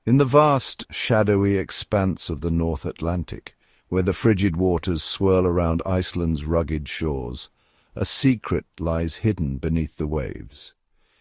In the vast, shadowy expanse of the North Atlantic, where the frigid waters swirl around Iceland's rugged shores, a secret lies hidden beneath the waves.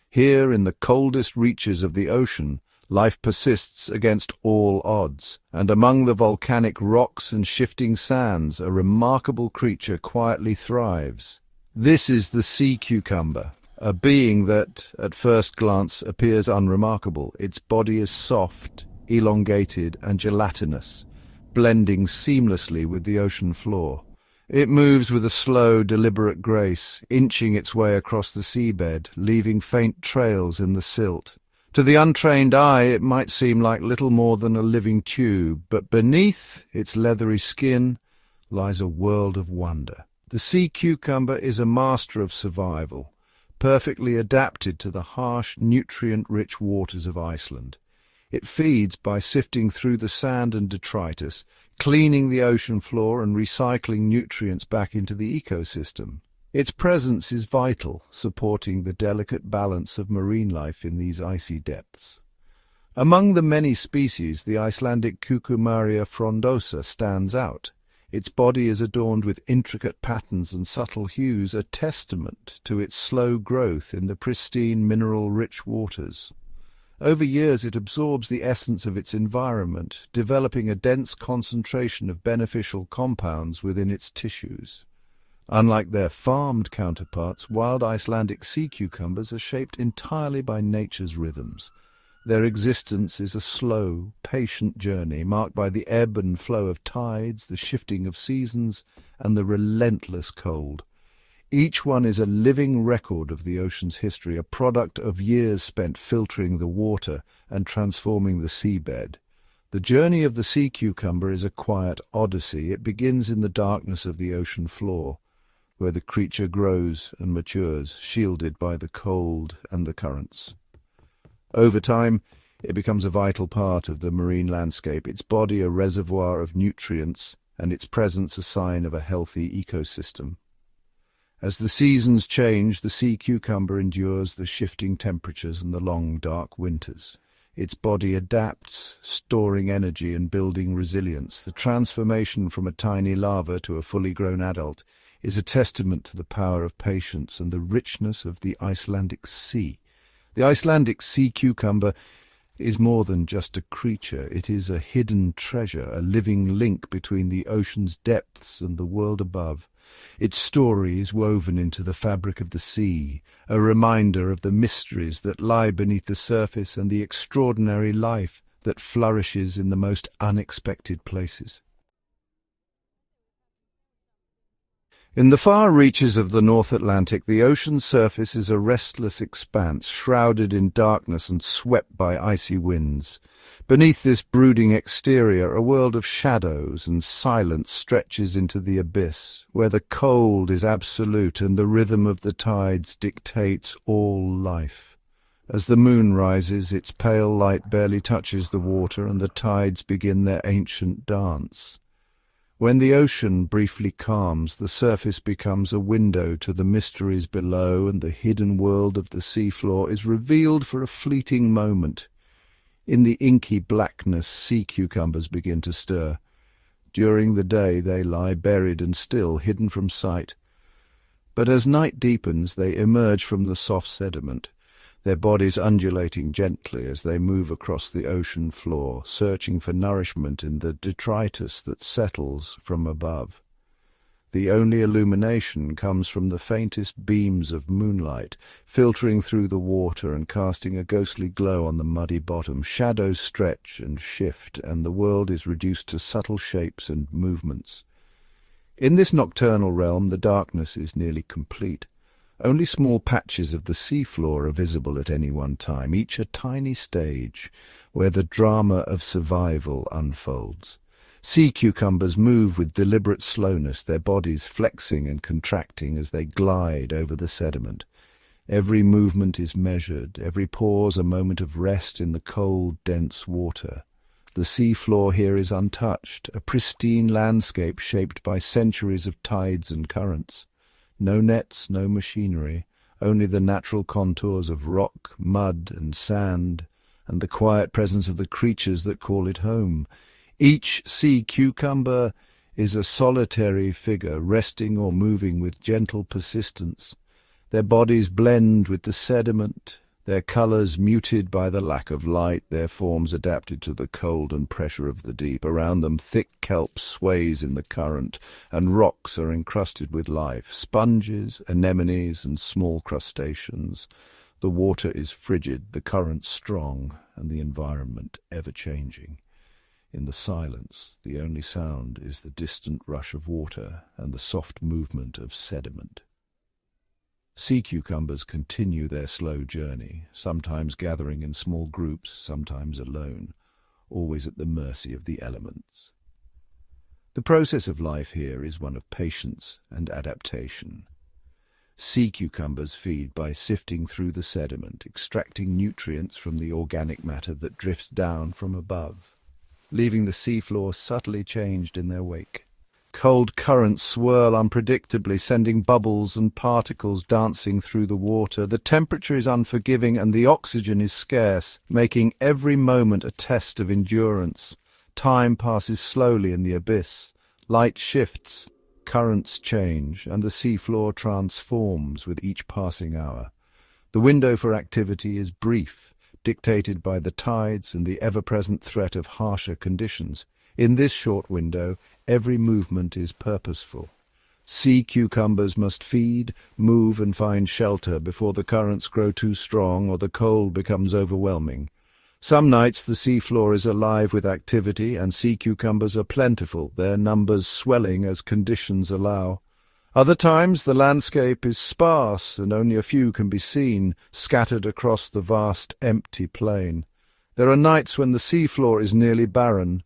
Here, in the coldest reaches of the ocean, life persists against all odds, and among the volcanic rocks and shifting sands, a remarkable creature quietly thrives. This is the sea cucumber, a being that, at first glance, appears unremarkable. Its body is soft, elongated, and gelatinous, blending seamlessly with the ocean floor. It moves with a slow, deliberate grace, inching its way across the seabed, leaving faint trails in the silt. To the untrained eye, it might seem like little more than a living tube, but beneath its leathery skin lies a world of wonder. The sea cucumber is a master of survival, perfectly adapted to the harsh, nutrient-rich waters of Iceland. It feeds by sifting through the sand and detritus, cleaning the ocean floor and recycling nutrients back into the ecosystem. Its presence is vital, supporting the delicate balance of marine life in these icy depths. Among the many species, the Icelandic Cucumaria frondosa stands out. Its body is adorned with intricate patterns and subtle hues, a testament to its slow growth in the pristine, mineral-rich waters. Over years it absorbs the essence of its environment, developing a dense concentration of beneficial compounds within its tissues. Unlike their farmed counterparts, wild Icelandic sea cucumbers are shaped entirely by nature's rhythms. Their existence is a slow, patient journey marked by the ebb and flow of tides, the shifting of seasons, and the relentless cold. Each one is a living record of the ocean's history, a product of years spent filtering the water and transforming the seabed. The journey of the sea cucumber is a quiet odyssey. It begins in the darkness of the ocean floor, where the creature grows and matures, shielded by the cold and the currents. Over time, it becomes a vital part of the marine landscape, its body a reservoir of nutrients and its presence a sign of a healthy ecosystem. As the seasons change, the sea cucumber endures the shifting temperatures and the long, dark winters. Its body adapts, storing energy and building resilience. The transformation from a tiny larva to a fully grown adult is a testament to the power of patience and the richness of the Icelandic sea. The Icelandic sea cucumber is more than just a creature. It is a hidden treasure, a living link between the ocean's depths and the world above. Its story is woven into the fabric of the sea, a reminder of the mysteries that lie beneath the surface and the extraordinary life that flourishes in the most unexpected places. In the far reaches of the North Atlantic, the ocean surface is a restless expanse, shrouded in darkness and swept by icy winds. Beneath this brooding exterior, a world of shadows and silence stretches into the abyss, where the cold is absolute and the rhythm of the tides dictates all life. As the moon rises, its pale light barely touches the water, and the tides begin their ancient dance. When the ocean briefly calms, the surface becomes a window to the mysteries below, and the hidden world of the seafloor is revealed for a fleeting moment. In the inky blackness, sea cucumbers begin to stir. During the day they lie buried and still, hidden from sight. But as night deepens, they emerge from the soft sediment, their bodies undulating gently as they move across the ocean floor, searching for nourishment in the detritus that settles from above. The only illumination comes from the faintest beams of moonlight, filtering through the water and casting a ghostly glow on the muddy bottom. Shadows stretch and shift, and the world is reduced to subtle shapes and movements. In this nocturnal realm, the darkness is nearly complete. Only small patches of the seafloor are visible at any one time, each a tiny stage where the drama of survival unfolds. Sea cucumbers move with deliberate slowness, their bodies flexing and contracting as they glide over the sediment. Every movement is measured, every pause a moment of rest in the cold, dense water. The seafloor here is untouched, a pristine landscape shaped by centuries of tides and currents. No nets, no machinery, only the natural contours of rock, mud, and sand, and the quiet presence of the creatures that call it home. Each sea cucumber is a solitary figure, resting or moving with gentle persistence. Their bodies blend with the sediment, their colours muted by the lack of light, their forms adapted to the cold and pressure of the deep. Around them thick kelp sways in the current, and rocks are encrusted with life, sponges, anemones, and small crustaceans. The water is frigid, the current strong, and the environment ever-changing. In the silence, the only sound is the distant rush of water and the soft movement of sediment. Sea cucumbers continue their slow journey, sometimes gathering in small groups, sometimes alone, always at the mercy of the elements. The process of life here is one of patience and adaptation. Sea cucumbers feed by sifting through the sediment, extracting nutrients from the organic matter that drifts down from above, leaving the seafloor subtly changed in their wake. Cold currents swirl unpredictably, sending bubbles and particles dancing through the water. The temperature is unforgiving and the oxygen is scarce, making every moment a test of endurance. Time passes slowly in the abyss. Light shifts, currents change, and the seafloor transforms with each passing hour. The window for activity is brief, dictated by the tides and the ever-present threat of harsher conditions. In this short window, every movement is purposeful. Sea cucumbers must feed, move, and find shelter before the currents grow too strong or the cold becomes overwhelming. Some nights the seafloor is alive with activity and sea cucumbers are plentiful, their numbers swelling as conditions allow. Other times the landscape is sparse and only a few can be seen, scattered across the vast empty plain. There are nights when the seafloor is nearly barren,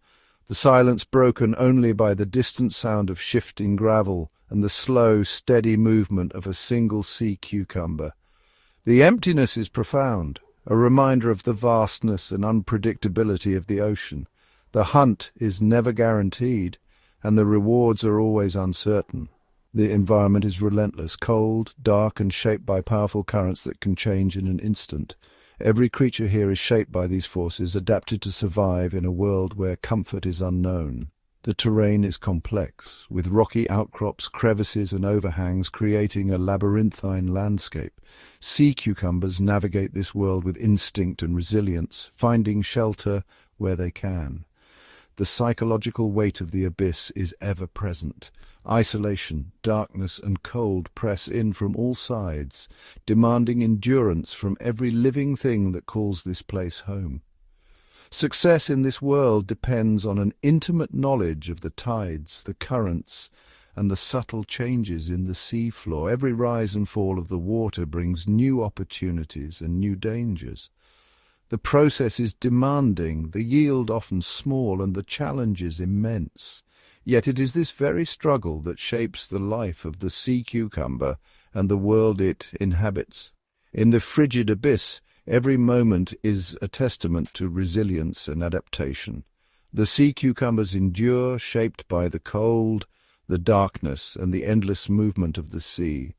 the silence broken only by the distant sound of shifting gravel and the slow, steady movement of a single sea cucumber. The emptiness is profound, a reminder of the vastness and unpredictability of the ocean. The hunt is never guaranteed, and the rewards are always uncertain. The environment is relentless, cold, dark, and shaped by powerful currents that can change in an instant. Every creature here is shaped by these forces, adapted to survive in a world where comfort is unknown. The terrain is complex, with rocky outcrops, crevices, and overhangs creating a labyrinthine landscape. Sea cucumbers navigate this world with instinct and resilience, finding shelter where they can. The psychological weight of the abyss is ever present. Isolation, darkness, and cold press in from all sides, demanding endurance from every living thing that calls this place home. Success in this world depends on an intimate knowledge of the tides, the currents, and the subtle changes in the seafloor. Every rise and fall of the water brings new opportunities and new dangers. The process is demanding, the yield often small, and the challenge is immense. Yet it is this very struggle that shapes the life of the sea cucumber and the world it inhabits. In the frigid abyss, every moment is a testament to resilience and adaptation. The sea cucumbers endure, shaped by the cold, the darkness, and the endless movement of the sea.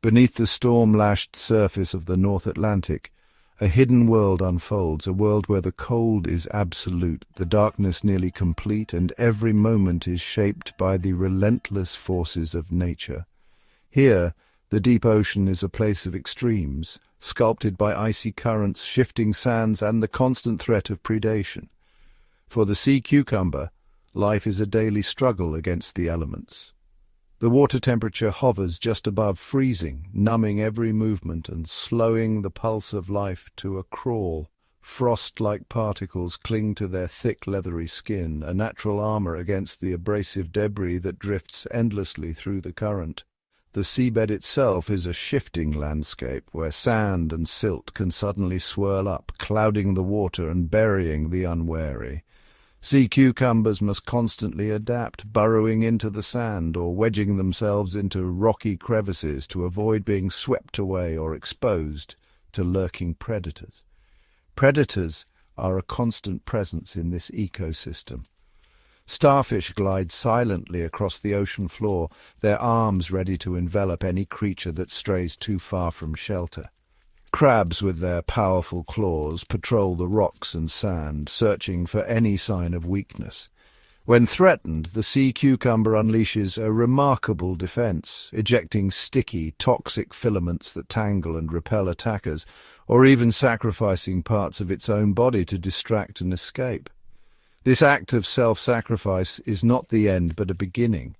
Beneath the storm-lashed surface of the North Atlantic, a hidden world unfolds, a world where the cold is absolute, the darkness nearly complete, and every moment is shaped by the relentless forces of nature. Here, the deep ocean is a place of extremes, sculpted by icy currents, shifting sands, and the constant threat of predation. For the sea cucumber, life is a daily struggle against the elements. The water temperature hovers just above freezing, numbing every movement and slowing the pulse of life to a crawl. Frost-like particles cling to their thick, leathery skin, a natural armor against the abrasive debris that drifts endlessly through the current. The seabed itself is a shifting landscape where sand and silt can suddenly swirl up, clouding the water and burying the unwary. Sea cucumbers must constantly adapt, burrowing into the sand or wedging themselves into rocky crevices to avoid being swept away or exposed to lurking predators. Predators are a constant presence in this ecosystem. Starfish glide silently across the ocean floor, their arms ready to envelop any creature that strays too far from shelter. Crabs with their powerful claws patrol the rocks and sand, searching for any sign of weakness. When threatened, the sea cucumber unleashes a remarkable defense, ejecting sticky, toxic filaments that tangle and repel attackers, or even sacrificing parts of its own body to distract and escape. This act of self-sacrifice is not the end but a beginning.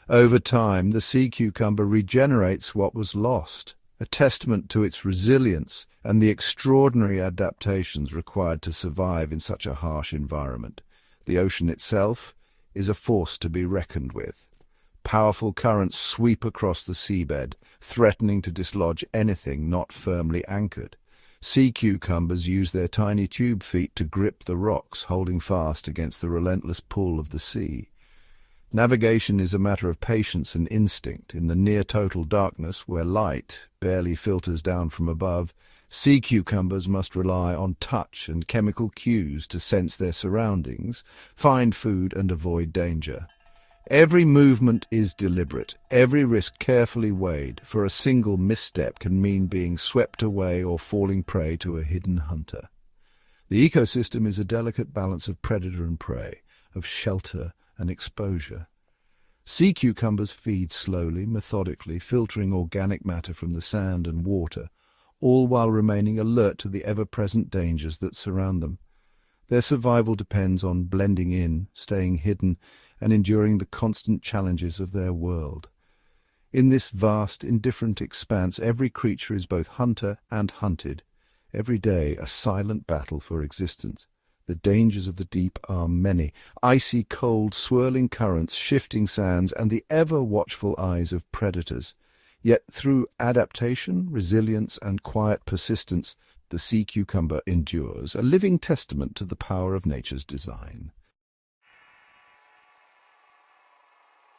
Over time, the sea cucumber regenerates what was lost, a testament to its resilience and the extraordinary adaptations required to survive in such a harsh environment. The ocean itself is a force to be reckoned with. Powerful currents sweep across the seabed, threatening to dislodge anything not firmly anchored. Sea cucumbers use their tiny tube feet to grip the rocks, holding fast against the relentless pull of the sea. Navigation is a matter of patience and instinct. In the near-total darkness, where light barely filters down from above, sea cucumbers must rely on touch and chemical cues to sense their surroundings, find food and avoid danger. Every movement is deliberate, every risk carefully weighed, for a single misstep can mean being swept away or falling prey to a hidden hunter. The ecosystem is a delicate balance of predator and prey, of shelter and exposure. Sea cucumbers feed slowly, methodically, filtering organic matter from the sand and water, all while remaining alert to the ever-present dangers that surround them. Their survival depends on blending in, staying hidden, and enduring the constant challenges of their world. In this vast, indifferent expanse, every creature is both hunter and hunted, every day a silent battle for existence. The dangers of the deep are many: icy cold, swirling currents, shifting sands, and the ever-watchful eyes of predators. Yet through adaptation, resilience, and quiet persistence, the sea cucumber endures, a living testament to the power of nature's design.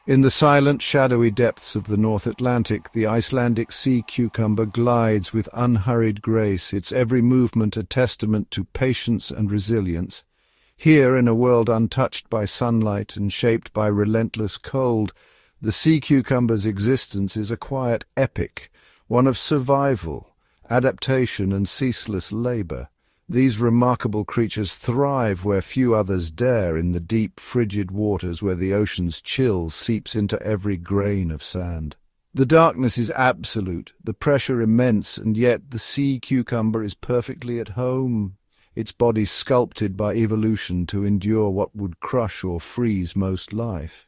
In the silent, shadowy depths of the North Atlantic, the Icelandic sea cucumber glides with unhurried grace, its every movement a testament to patience and resilience. Here, in a world untouched by sunlight and shaped by relentless cold, the sea cucumber's existence is a quiet epic, one of survival, adaptation, and ceaseless labor. These remarkable creatures thrive where few others dare, in the deep, frigid waters where the ocean's chill seeps into every grain of sand. The darkness is absolute, the pressure immense, and yet the sea cucumber is perfectly at home, its body sculpted by evolution to endure what would crush or freeze most life.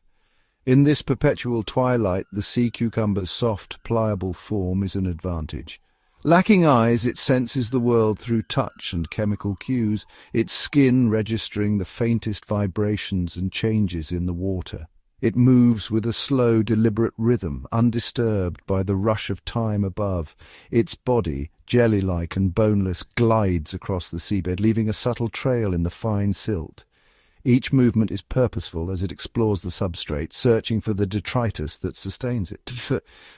In this perpetual twilight, the sea cucumber's soft, pliable form is an advantage. Lacking eyes, it senses the world through touch and chemical cues, its skin registering the faintest vibrations and changes in the water. It moves with a slow, deliberate rhythm, undisturbed by the rush of time above. Its body, jelly-like and boneless, glides across the seabed, leaving a subtle trail in the fine silt. Each movement is purposeful as it explores the substrate, searching for the detritus that sustains it.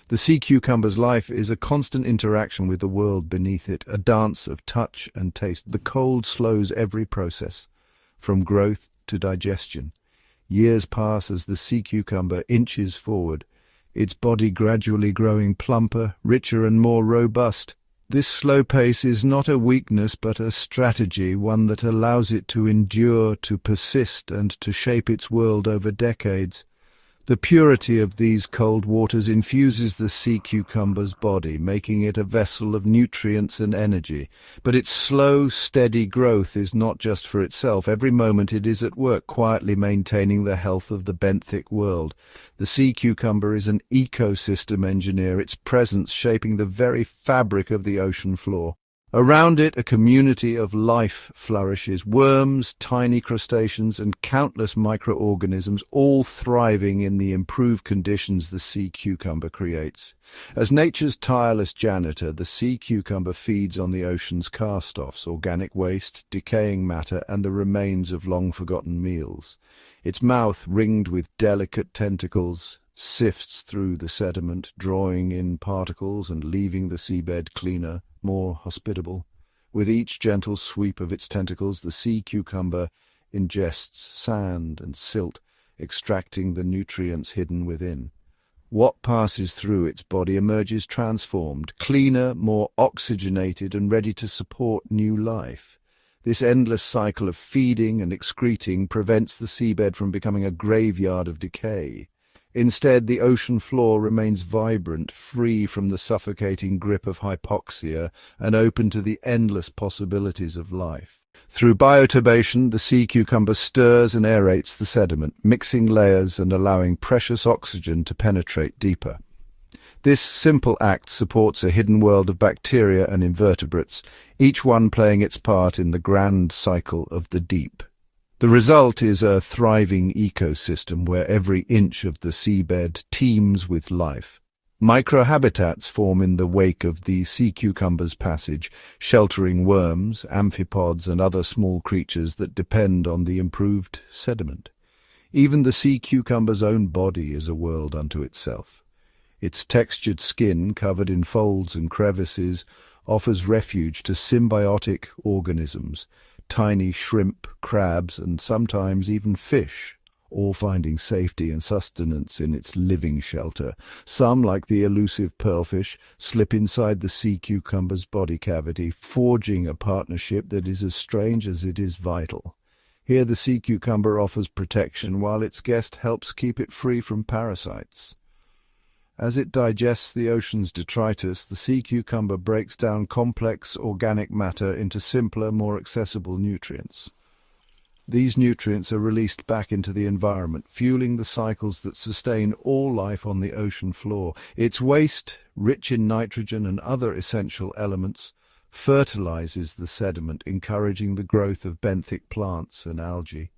The sea cucumber's life is a constant interaction with the world beneath it, a dance of touch and taste. The cold slows every process, from growth to digestion. Years pass as the sea cucumber inches forward, its body gradually growing plumper, richer, and more robust. This slow pace is not a weakness but a strategy, one that allows it to endure, to persist, and to shape its world over decades. The purity of these cold waters infuses the sea cucumber's body, making it a vessel of nutrients and energy. But its slow, steady growth is not just for itself. Every moment it is at work, quietly maintaining the health of the benthic world. The sea cucumber is an ecosystem engineer, its presence shaping the very fabric of the ocean floor. Around it, a community of life flourishes, worms, tiny crustaceans, and countless microorganisms, all thriving in the improved conditions the sea cucumber creates. As nature's tireless janitor, the sea cucumber feeds on the ocean's cast-offs, organic waste, decaying matter, and the remains of long-forgotten meals. Its mouth, ringed with delicate tentacles, sifts through the sediment, drawing in particles and leaving the seabed cleaner, more hospitable. With each gentle sweep of its tentacles, the sea cucumber ingests sand and silt, extracting the nutrients hidden within. What passes through its body emerges transformed, cleaner, more oxygenated, and ready to support new life. This endless cycle of feeding and excreting prevents the seabed from becoming a graveyard of decay. Instead, the ocean floor remains vibrant, free from the suffocating grip of hypoxia, and open to the endless possibilities of life. Through bioturbation, the sea cucumber stirs and aerates the sediment, mixing layers and allowing precious oxygen to penetrate deeper. This simple act supports a hidden world of bacteria and invertebrates, each one playing its part in the grand cycle of the deep. The result is a thriving ecosystem where every inch of the seabed teems with life. Microhabitats form in the wake of the sea cucumber's passage, sheltering worms, amphipods, and other small creatures that depend on the improved sediment. Even the sea cucumber's own body is a world unto itself. Its textured skin, covered in folds and crevices, offers refuge to symbiotic organisms, tiny shrimp, crabs, and sometimes even fish, all finding safety and sustenance in its living shelter. Some, like the elusive pearlfish, slip inside the sea cucumber's body cavity, forging a partnership that is as strange as it is vital. Here the sea cucumber offers protection, while its guest helps keep it free from parasites. As it digests the ocean's detritus, the sea cucumber breaks down complex organic matter into simpler, more accessible nutrients. These nutrients are released back into the environment, fueling the cycles that sustain all life on the ocean floor. Its waste, rich in nitrogen and other essential elements, fertilizes the sediment, encouraging the growth of benthic plants and algae.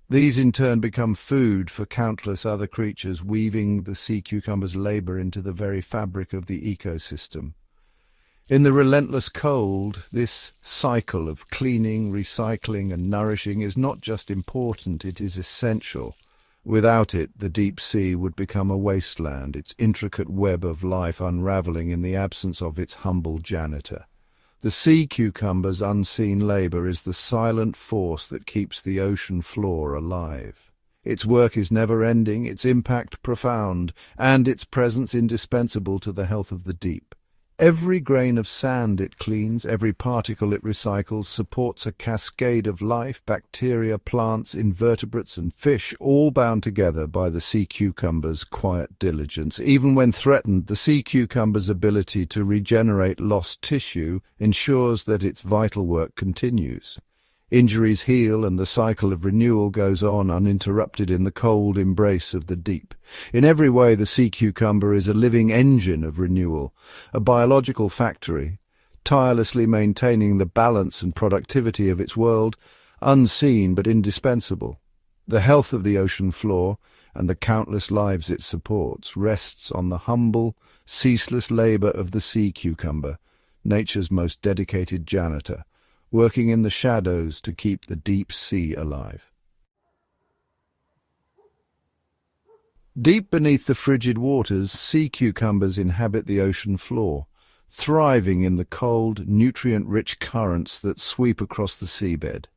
These in turn become food for countless other creatures, weaving the sea cucumber's labor into the very fabric of the ecosystem. In the relentless cold, this cycle of cleaning, recycling, and nourishing is not just important, it is essential. Without it, the deep sea would become a wasteland, its intricate web of life unraveling in the absence of its humble janitor. The sea cucumber's unseen labor is the silent force that keeps the ocean floor alive. Its work is never-ending, its impact profound, and its presence indispensable to the health of the deep. Every grain of sand it cleans, every particle it recycles, supports a cascade of life, bacteria, plants, invertebrates, and fish, all bound together by the sea cucumber's quiet diligence. Even when threatened, the sea cucumber's ability to regenerate lost tissue ensures that its vital work continues. Injuries heal, and the cycle of renewal goes on uninterrupted in the cold embrace of the deep. In every way, the sea cucumber is a living engine of renewal, a biological factory, tirelessly maintaining the balance and productivity of its world, unseen but indispensable. The health of the ocean floor, and the countless lives it supports, rests on the humble, ceaseless labor of the sea cucumber, nature's most dedicated janitor, working in the shadows to keep the deep sea alive. Deep beneath the frigid waters, sea cucumbers inhabit the ocean floor, thriving in the cold, nutrient-rich currents that sweep across the seabed.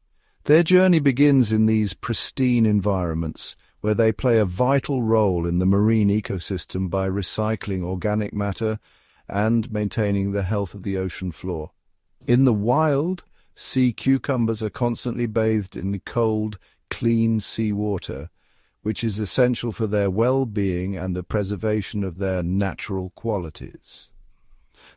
Their journey begins in these pristine environments, where they play a vital role in the marine ecosystem by recycling organic matter and maintaining the health of the ocean floor. In the wild, sea cucumbers are constantly bathed in the cold, clean seawater, which is essential for their well-being and the preservation of their natural qualities.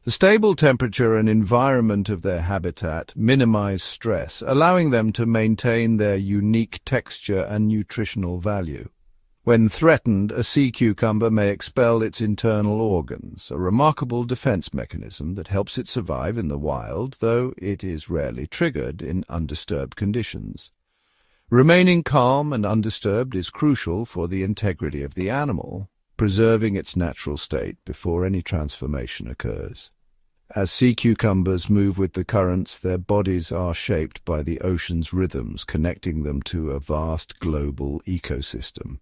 The stable temperature and environment of their habitat minimize stress, allowing them to maintain their unique texture and nutritional value. When threatened, a sea cucumber may expel its internal organs, a remarkable defense mechanism that helps it survive in the wild, though it is rarely triggered in undisturbed conditions. Remaining calm and undisturbed is crucial for the integrity of the animal, preserving its natural state before any transformation occurs. As sea cucumbers move with the currents, their bodies are shaped by the ocean's rhythms, connecting them to a vast global ecosystem.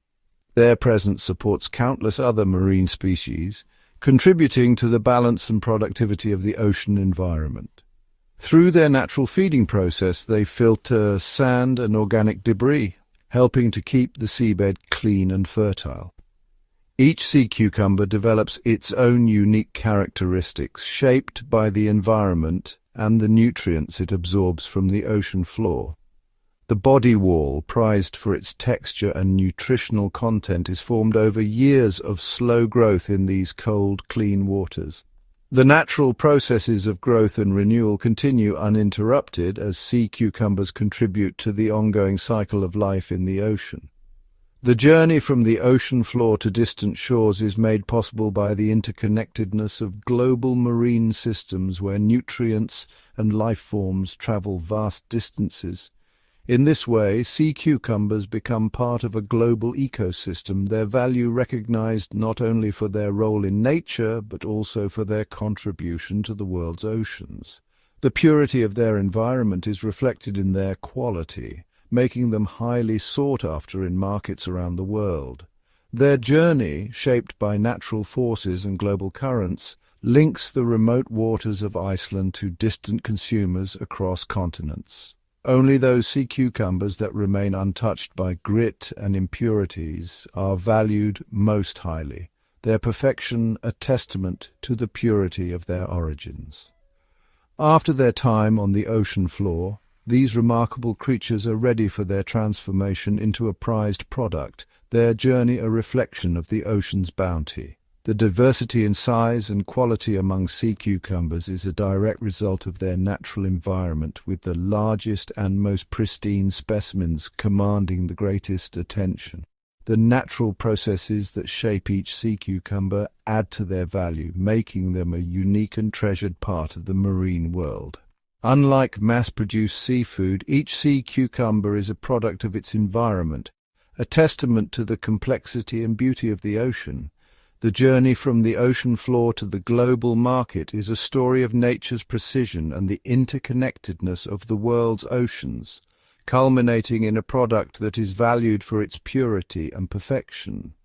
Their presence supports countless other marine species, contributing to the balance and productivity of the ocean environment. Through their natural feeding process, they filter sand and organic debris, helping to keep the seabed clean and fertile. Each sea cucumber develops its own unique characteristics, shaped by the environment and the nutrients it absorbs from the ocean floor. The body wall, prized for its texture and nutritional content, is formed over years of slow growth in these cold, clean waters. The natural processes of growth and renewal continue uninterrupted as sea cucumbers contribute to the ongoing cycle of life in the ocean. The journey from the ocean floor to distant shores is made possible by the interconnectedness of global marine systems where nutrients and life forms travel vast distances. In this way, sea cucumbers become part of a global ecosystem, their value recognized not only for their role in nature, but also for their contribution to the world's oceans. The purity of their environment is reflected in their quality, making them highly sought after in markets around the world. Their journey, shaped by natural forces and global currents, links the remote waters of Iceland to distant consumers across continents. Only those sea cucumbers that remain untouched by grit and impurities are valued most highly, their perfection a testament to the purity of their origins. After their time on the ocean floor, these remarkable creatures are ready for their transformation into a prized product, their journey a reflection of the ocean's bounty. The diversity in size and quality among sea cucumbers is a direct result of their natural environment, with the largest and most pristine specimens commanding the greatest attention. The natural processes that shape each sea cucumber add to their value, making them a unique and treasured part of the marine world. Unlike mass-produced seafood, each sea cucumber is a product of its environment, a testament to the complexity and beauty of the ocean. The journey from the ocean floor to the global market is a story of nature's precision and the interconnectedness of the world's oceans, culminating in a product that is valued for its purity and perfection.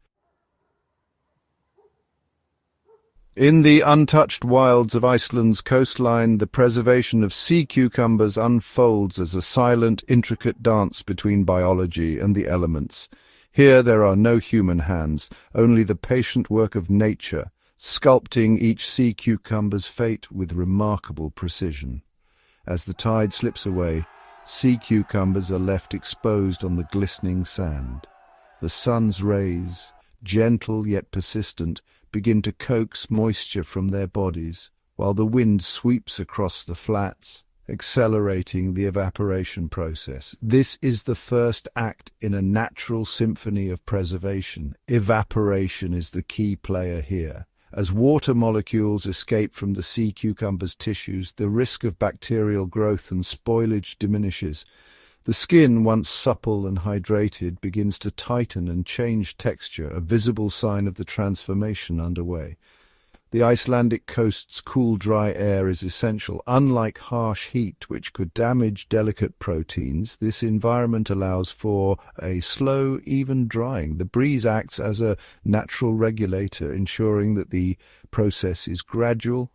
In the untouched wilds of Iceland's coastline, the preservation of sea cucumbers unfolds as a silent, intricate dance between biology and the elements. Here there are no human hands, only the patient work of nature, sculpting each sea cucumber's fate with remarkable precision. As the tide slips away, sea cucumbers are left exposed on the glistening sand. The sun's rays, gentle yet persistent, begin to coax moisture from their bodies, while the wind sweeps across the flats, accelerating the evaporation process. This is the first act in a natural symphony of preservation. Evaporation is the key player here. As water molecules escape from the sea cucumber's tissues, the risk of bacterial growth and spoilage diminishes. The skin, once supple and hydrated, begins to tighten and change texture, a visible sign of the transformation underway. The Icelandic coast's cool, dry air is essential. Unlike harsh heat, which could damage delicate proteins, this environment allows for a slow, even drying. The breeze acts as a natural regulator, ensuring that the process is gradual,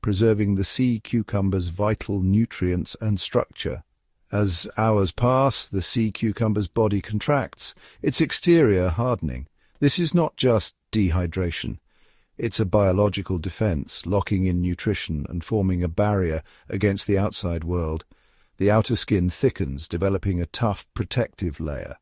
preserving the sea cucumber's vital nutrients and structure. As hours pass, the sea cucumber's body contracts, its exterior hardening. This is not just dehydration. It's a biological defense, locking in nutrition and forming a barrier against the outside world. The outer skin thickens, developing a tough, protective layer.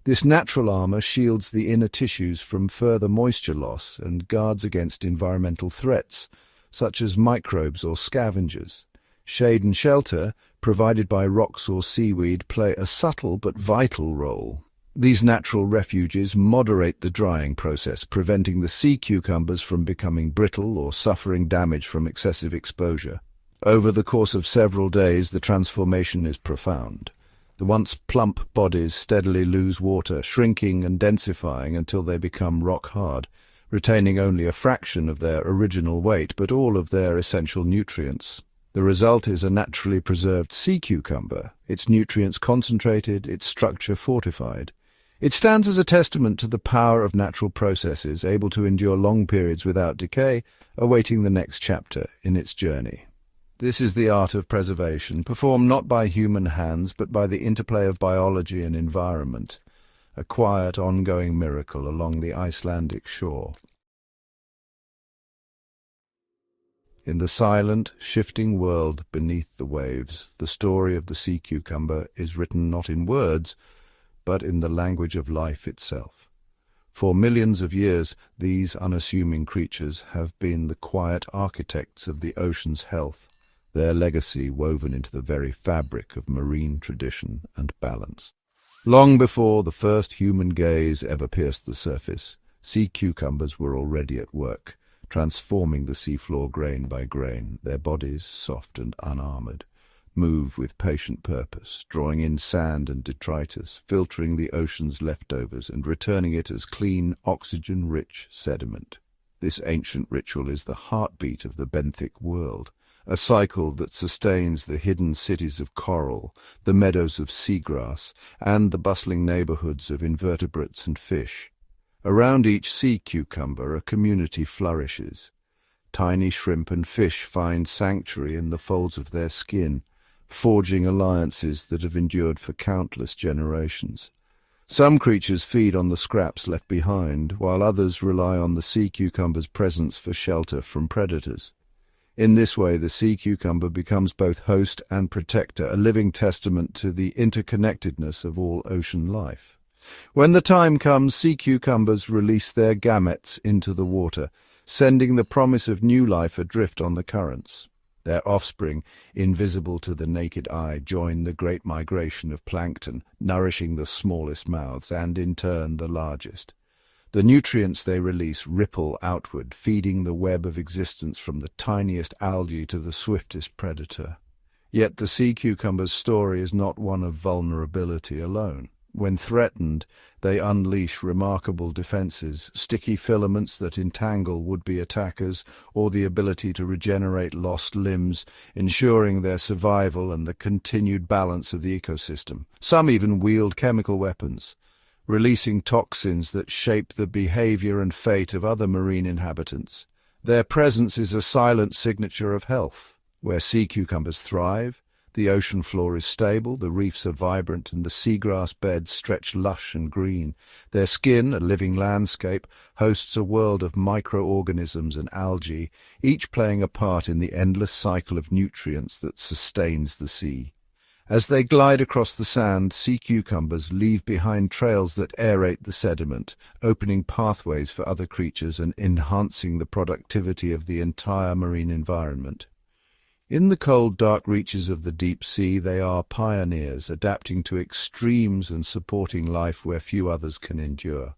This natural armor shields the inner tissues from further moisture loss and guards against environmental threats, such as microbes or scavengers. Shade and shelter, provided by rocks or seaweed, play a subtle but vital role. These natural refuges moderate the drying process, preventing the sea cucumbers from becoming brittle or suffering damage from excessive exposure. Over the course of several days, the transformation is profound. The once plump bodies steadily lose water, shrinking and densifying until they become rock-hard, retaining only a fraction of their original weight, but all of their essential nutrients. The result is a naturally preserved sea cucumber, its nutrients concentrated, its structure fortified. It stands as a testament to the power of natural processes, able to endure long periods without decay, awaiting the next chapter in its journey. This is the art of preservation, performed not by human hands, but by the interplay of biology and environment. a quiet, ongoing miracle along the Icelandic shore. In the silent, shifting world beneath the waves, the story of the sea cucumber is written not in words, but in the language of life itself. For millions of years, these unassuming creatures have been the quiet architects of the ocean's health, their legacy woven into the very fabric of marine tradition and balance. Long before the first human gaze ever pierced the surface, sea cucumbers were already at work, transforming the seafloor grain by grain. Their bodies, soft and unarmored, move with patient purpose, drawing in sand and detritus, filtering the ocean's leftovers and returning it as clean, oxygen-rich sediment. This ancient ritual is the heartbeat of the benthic world, a cycle that sustains the hidden cities of coral, the meadows of seagrass, and the bustling neighborhoods of invertebrates and fish. Around each sea cucumber a community flourishes. Tiny shrimp and fish find sanctuary in the folds of their skin, forging alliances that have endured for countless generations. Some creatures feed on the scraps left behind, while others rely on the sea cucumber's presence for shelter from predators. In this way, the sea cucumber becomes both host and protector, a living testament to the interconnectedness of all ocean life. When the time comes, sea cucumbers release their gametes into the water, sending the promise of new life adrift on the currents. Their offspring, invisible to the naked eye, join the great migration of plankton, nourishing the smallest mouths and, in turn, the largest. The nutrients they release ripple outward, feeding the web of existence from the tiniest algae to the swiftest predator. Yet the sea cucumber's story is not one of vulnerability alone. When threatened, they unleash remarkable defenses, sticky filaments that entangle would-be attackers, or the ability to regenerate lost limbs, ensuring their survival and the continued balance of the ecosystem. Some even wield chemical weapons, releasing toxins that shape the behavior and fate of other marine inhabitants. Their presence is a silent signature of health. Where sea cucumbers thrive, the ocean floor is stable, the reefs are vibrant, and the seagrass beds stretch lush and green. Their skin, a living landscape, hosts a world of microorganisms and algae, each playing a part in the endless cycle of nutrients that sustains the sea. As they glide across the sand, sea cucumbers leave behind trails that aerate the sediment, opening pathways for other creatures and enhancing the productivity of the entire marine environment. In the cold, dark reaches of the deep sea, they are pioneers, adapting to extremes and supporting life where few others can endure.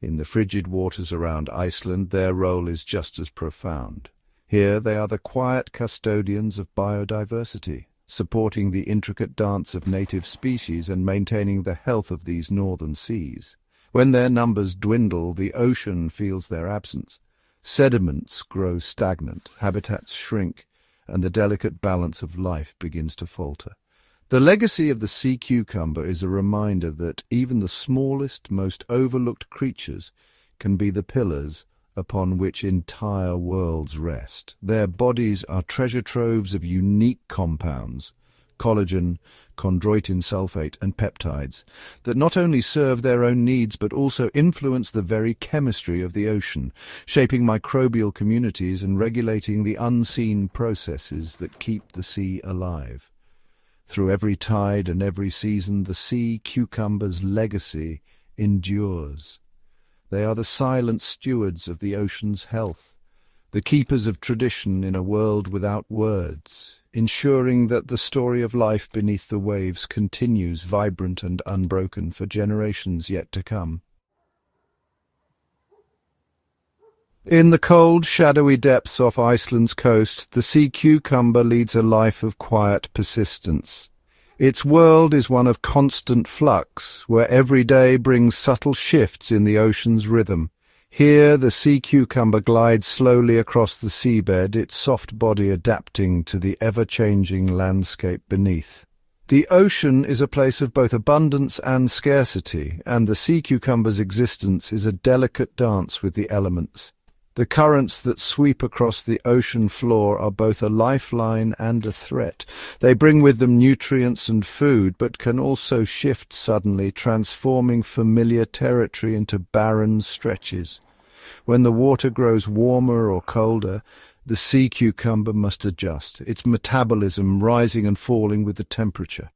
In the frigid waters around Iceland, their role is just as profound. Here they are the quiet custodians of biodiversity, supporting the intricate dance of native species and maintaining the health of these northern seas. When their numbers dwindle, the ocean feels their absence. Sediments grow stagnant, habitats shrink, and the delicate balance of life begins to falter. The legacy of the sea cucumber is a reminder that even the smallest, most overlooked creatures can be the pillars upon which entire worlds rest. Their bodies are treasure troves of unique compounds, collagen, chondroitin sulfate, and peptides, that not only serve their own needs but also influence the very chemistry of the ocean, shaping microbial communities and regulating the unseen processes that keep the sea alive. Through every tide and every season, the sea cucumber's legacy endures. They are the silent stewards of the ocean's health, the keepers of tradition in a world without words, ensuring that the story of life beneath the waves continues vibrant and unbroken for generations yet to come. In the cold, shadowy depths off Iceland's coast, the sea cucumber leads a life of quiet persistence. Its world is one of constant flux, where every day brings subtle shifts in the ocean's rhythm. Here the sea cucumber glides slowly across the seabed, its soft body adapting to the ever-changing landscape beneath. The ocean is a place of both abundance and scarcity, and the sea cucumber's existence is a delicate dance with the elements. The currents that sweep across the ocean floor are both a lifeline and a threat. They bring with them nutrients and food, but can also shift suddenly, transforming familiar territory into barren stretches. When the water grows warmer or colder, the sea cucumber must adjust, its metabolism rising and falling with the temperature.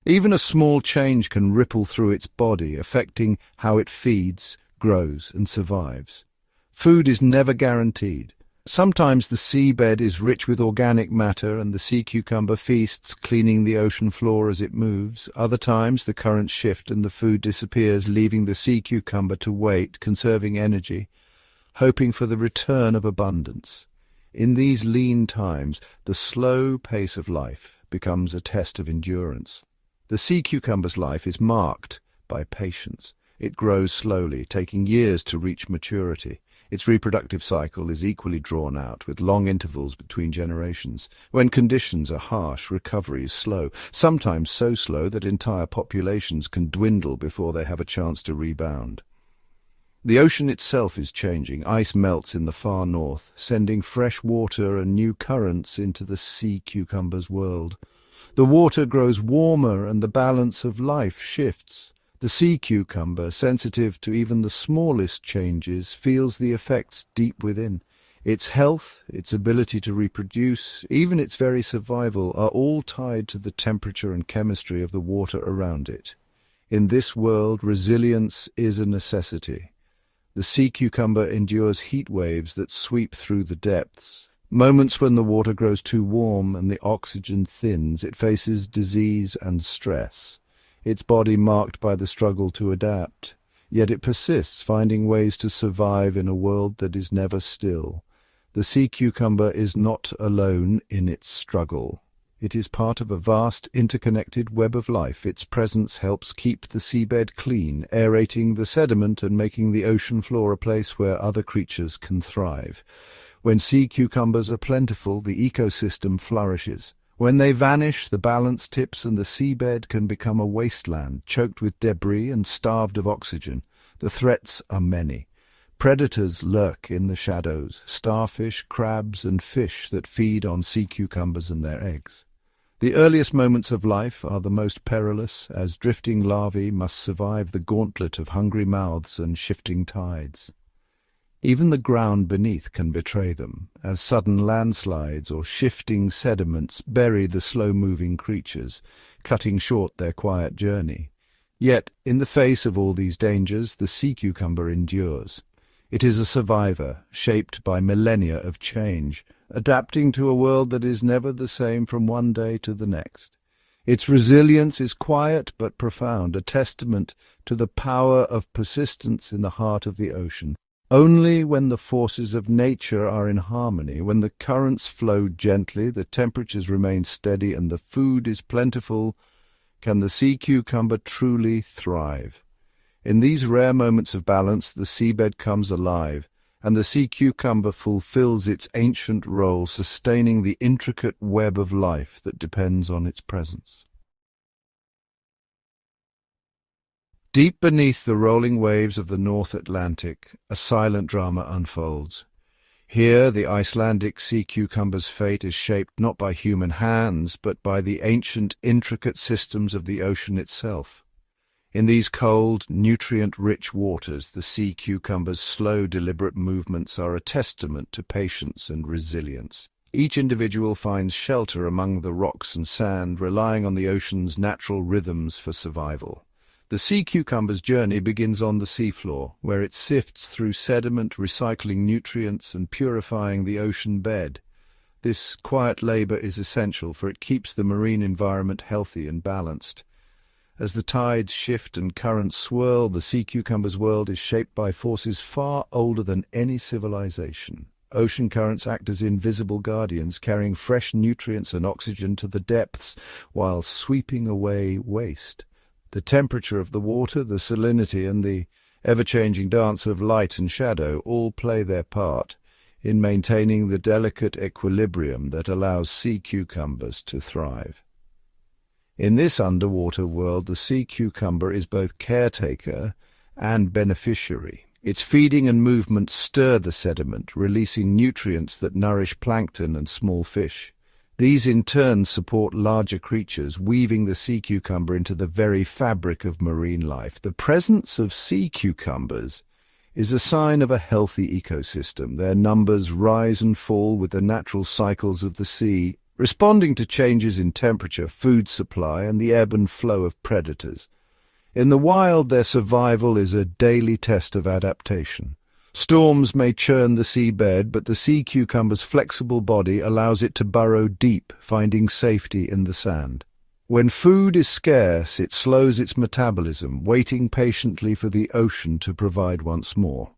Even a small change can ripple through its body, affecting how it feeds, grows, and survives. Food is never guaranteed. Sometimes the seabed is rich with organic matter and the sea cucumber feasts, cleaning the ocean floor as it moves. Other times the currents shift and the food disappears, leaving the sea cucumber to wait, conserving energy, hoping for the return of abundance. In these lean times, the slow pace of life becomes a test of endurance. The sea cucumber's life is marked by patience. It grows slowly, taking years to reach maturity. Its reproductive cycle is equally drawn out, with long intervals between generations. When conditions are harsh, recovery is slow, sometimes so slow that entire populations can dwindle before they have a chance to rebound. The ocean itself is changing. Ice melts in the far north, sending fresh water and new currents into the sea cucumber's world. The water grows warmer and the balance of life shifts. The sea cucumber, sensitive to even the smallest changes, feels the effects deep within. Its health, its ability to reproduce, even its very survival are all tied to the temperature and chemistry of the water around it. In this world, resilience is a necessity. The sea cucumber endures heat waves that sweep through the depths. Moments when the water grows too warm and the oxygen thins, it faces disease and stress. Its body marked by the struggle to adapt. Yet it persists, finding ways to survive in a world that is never still. The sea cucumber is not alone in its struggle. It is part of a vast, interconnected web of life. Its presence helps keep the seabed clean, aerating the sediment and making the ocean floor a place where other creatures can thrive. When sea cucumbers are plentiful, the ecosystem flourishes. When they vanish, the balance tips and the seabed can become a wasteland, choked with debris and starved of oxygen. The threats are many. Predators lurk in the shadows, starfish, crabs, and fish that feed on sea cucumbers and their eggs. The earliest moments of life are the most perilous, as drifting larvae must survive the gauntlet of hungry mouths and shifting tides. Even the ground beneath can betray them, as sudden landslides or shifting sediments bury the slow-moving creatures, cutting short their quiet journey. Yet, in the face of all these dangers, the sea cucumber endures. It is a survivor, shaped by millennia of change, adapting to a world that is never the same from one day to the next. Its resilience is quiet but profound, a testament to the power of persistence in the heart of the ocean. Only when the forces of nature are in harmony, when the currents flow gently, the temperatures remain steady, and the food is plentiful, can the sea cucumber truly thrive. In these rare moments of balance, the seabed comes alive, and the sea cucumber fulfills its ancient role, sustaining the intricate web of life that depends on its presence. Deep beneath the rolling waves of the North Atlantic, a silent drama unfolds. Here, the Icelandic sea cucumber's fate is shaped not by human hands, but by the ancient, intricate systems of the ocean itself. In these cold, nutrient-rich waters, the sea cucumber's slow, deliberate movements are a testament to patience and resilience. Each individual finds shelter among the rocks and sand, relying on the ocean's natural rhythms for survival. The sea cucumber's journey begins on the seafloor, where it sifts through sediment, recycling nutrients and purifying the ocean bed. This quiet labor is essential, for it keeps the marine environment healthy and balanced. As the tides shift and currents swirl, the sea cucumber's world is shaped by forces far older than any civilization. Ocean currents act as invisible guardians, carrying fresh nutrients and oxygen to the depths, while sweeping away waste. The temperature of the water, the salinity, and the ever-changing dance of light and shadow all play their part in maintaining the delicate equilibrium that allows sea cucumbers to thrive. In this underwater world, the sea cucumber is both caretaker and beneficiary. Its feeding and movement stir the sediment, releasing nutrients that nourish plankton and small fish. These in turn support larger creatures, weaving the sea cucumber into the very fabric of marine life. The presence of sea cucumbers is a sign of a healthy ecosystem. Their numbers rise and fall with the natural cycles of the sea, responding to changes in temperature, food supply, and the ebb and flow of predators. In the wild, their survival is a daily test of adaptation. Storms may churn the seabed, but the sea cucumber's flexible body allows it to burrow deep, finding safety in the sand. When food is scarce, it slows its metabolism, waiting patiently for the ocean to provide once more.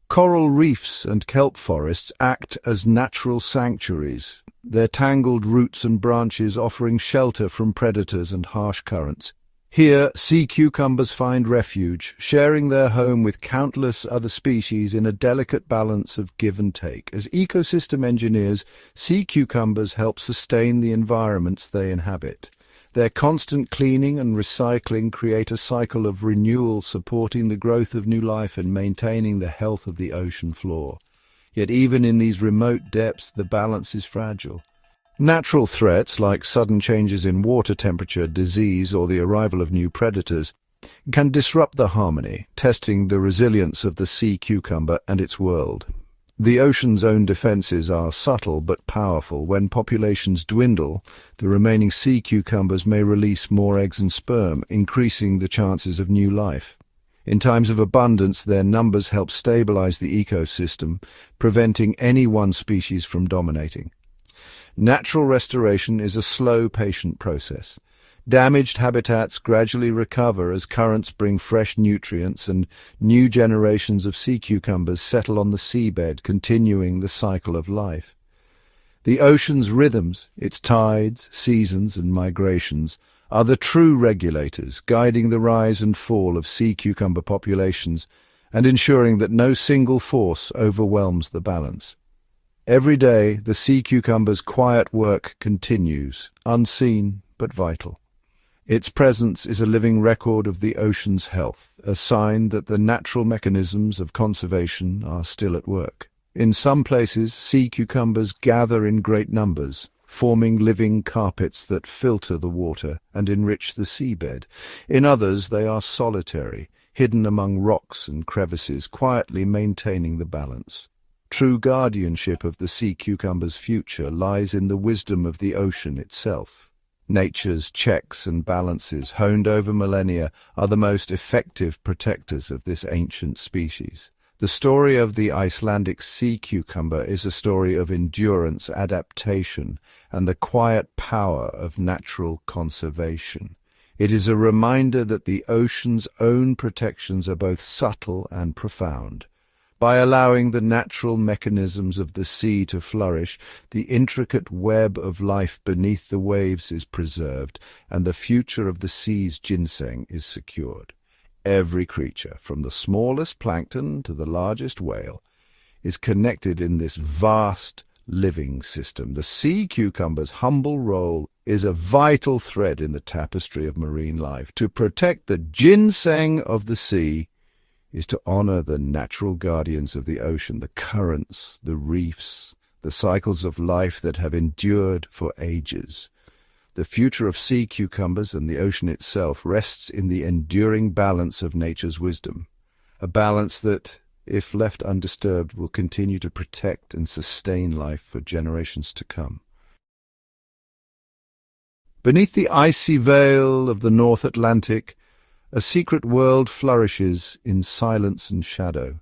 Coral reefs and kelp forests act as natural sanctuaries, their tangled roots and branches offering shelter from predators and harsh currents. Here, sea cucumbers find refuge, sharing their home with countless other species in a delicate balance of give and take. As ecosystem engineers, sea cucumbers help sustain the environments they inhabit. Their constant cleaning and recycling create a cycle of renewal, supporting the growth of new life and maintaining the health of the ocean floor. Yet even in these remote depths, the balance is fragile. Natural threats like sudden changes in water temperature, disease, or the arrival of new predators can disrupt the harmony, testing the resilience of the sea cucumber and its world. The ocean's own defenses are subtle but powerful. When populations dwindle, the remaining sea cucumbers may release more eggs and sperm, increasing the chances of new life. In times of abundance, their numbers help stabilize the ecosystem, preventing any one species from dominating. Natural restoration is a slow, patient process. Damaged habitats gradually recover as currents bring fresh nutrients and new generations of sea cucumbers settle on the seabed, continuing the cycle of life. The ocean's rhythms, its tides, seasons, and migrations, are the true regulators, guiding the rise and fall of sea cucumber populations and ensuring that no single force overwhelms the balance. Every day, the sea cucumber's quiet work continues, unseen but vital. Its presence is a living record of the ocean's health, a sign that the natural mechanisms of conservation are still at work. In some places, sea cucumbers gather in great numbers, forming living carpets that filter the water and enrich the seabed. In others, they are solitary, hidden among rocks and crevices, quietly maintaining the balance. True guardianship of the sea cucumber's future lies in the wisdom of the ocean itself. Nature's checks and balances, honed over millennia, are the most effective protectors of this ancient species. The story of the Icelandic sea cucumber is a story of endurance, adaptation, and the quiet power of natural conservation. It is a reminder that the ocean's own protections are both subtle and profound. By allowing the natural mechanisms of the sea to flourish, the intricate web of life beneath the waves is preserved, and the future of the sea's ginseng is secured. Every creature, from the smallest plankton to the largest whale, is connected in this vast living system. The sea cucumber's humble role is a vital thread in the tapestry of marine life. To protect the ginseng of the sea is to honor the natural guardians of the ocean, the currents, the reefs, the cycles of life that have endured for ages. The future of sea cucumbers and the ocean itself rests in the enduring balance of nature's wisdom, a balance that, if left undisturbed, will continue to protect and sustain life for generations to come. Beneath the icy veil of the North Atlantic, a secret world flourishes in silence and shadow.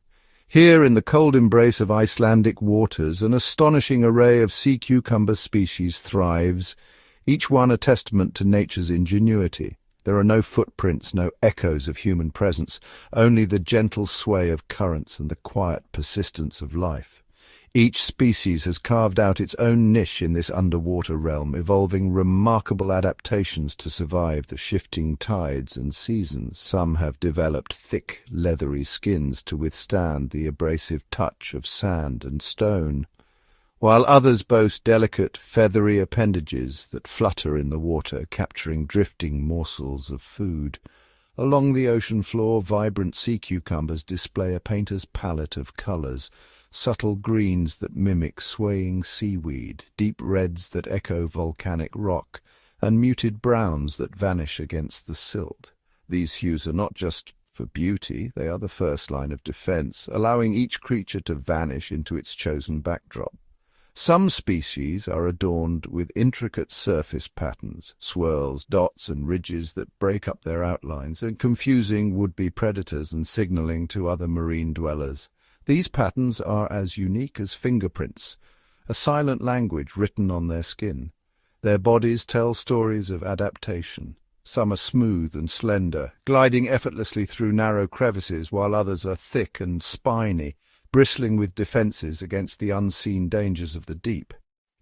Here, in the cold embrace of Icelandic waters, an astonishing array of sea cucumber species thrives, each one a testament to nature's ingenuity. There are no footprints, no echoes of human presence, only the gentle sway of currents and the quiet persistence of life. Each species has carved out its own niche in this underwater realm, evolving remarkable adaptations to survive the shifting tides and seasons. Some have developed thick, leathery skins to withstand the abrasive touch of sand and stone, while others boast delicate, feathery appendages that flutter in the water, capturing drifting morsels of food. Along the ocean floor, vibrant sea cucumbers display a painter's palette of colors, subtle greens that mimic swaying seaweed, deep reds that echo volcanic rock, and muted browns that vanish against the silt. These hues are not just for beauty, they are the first line of defense, allowing each creature to vanish into its chosen backdrop. Some species are adorned with intricate surface patterns, swirls, dots, and ridges that break up their outlines and confusing would-be predators and signaling to other marine dwellers. These patterns are as unique as fingerprints, a silent language written on their skin. Their bodies tell stories of adaptation. Some are smooth and slender, gliding effortlessly through narrow crevices, while others are thick and spiny, bristling with defenses against the unseen dangers of the deep.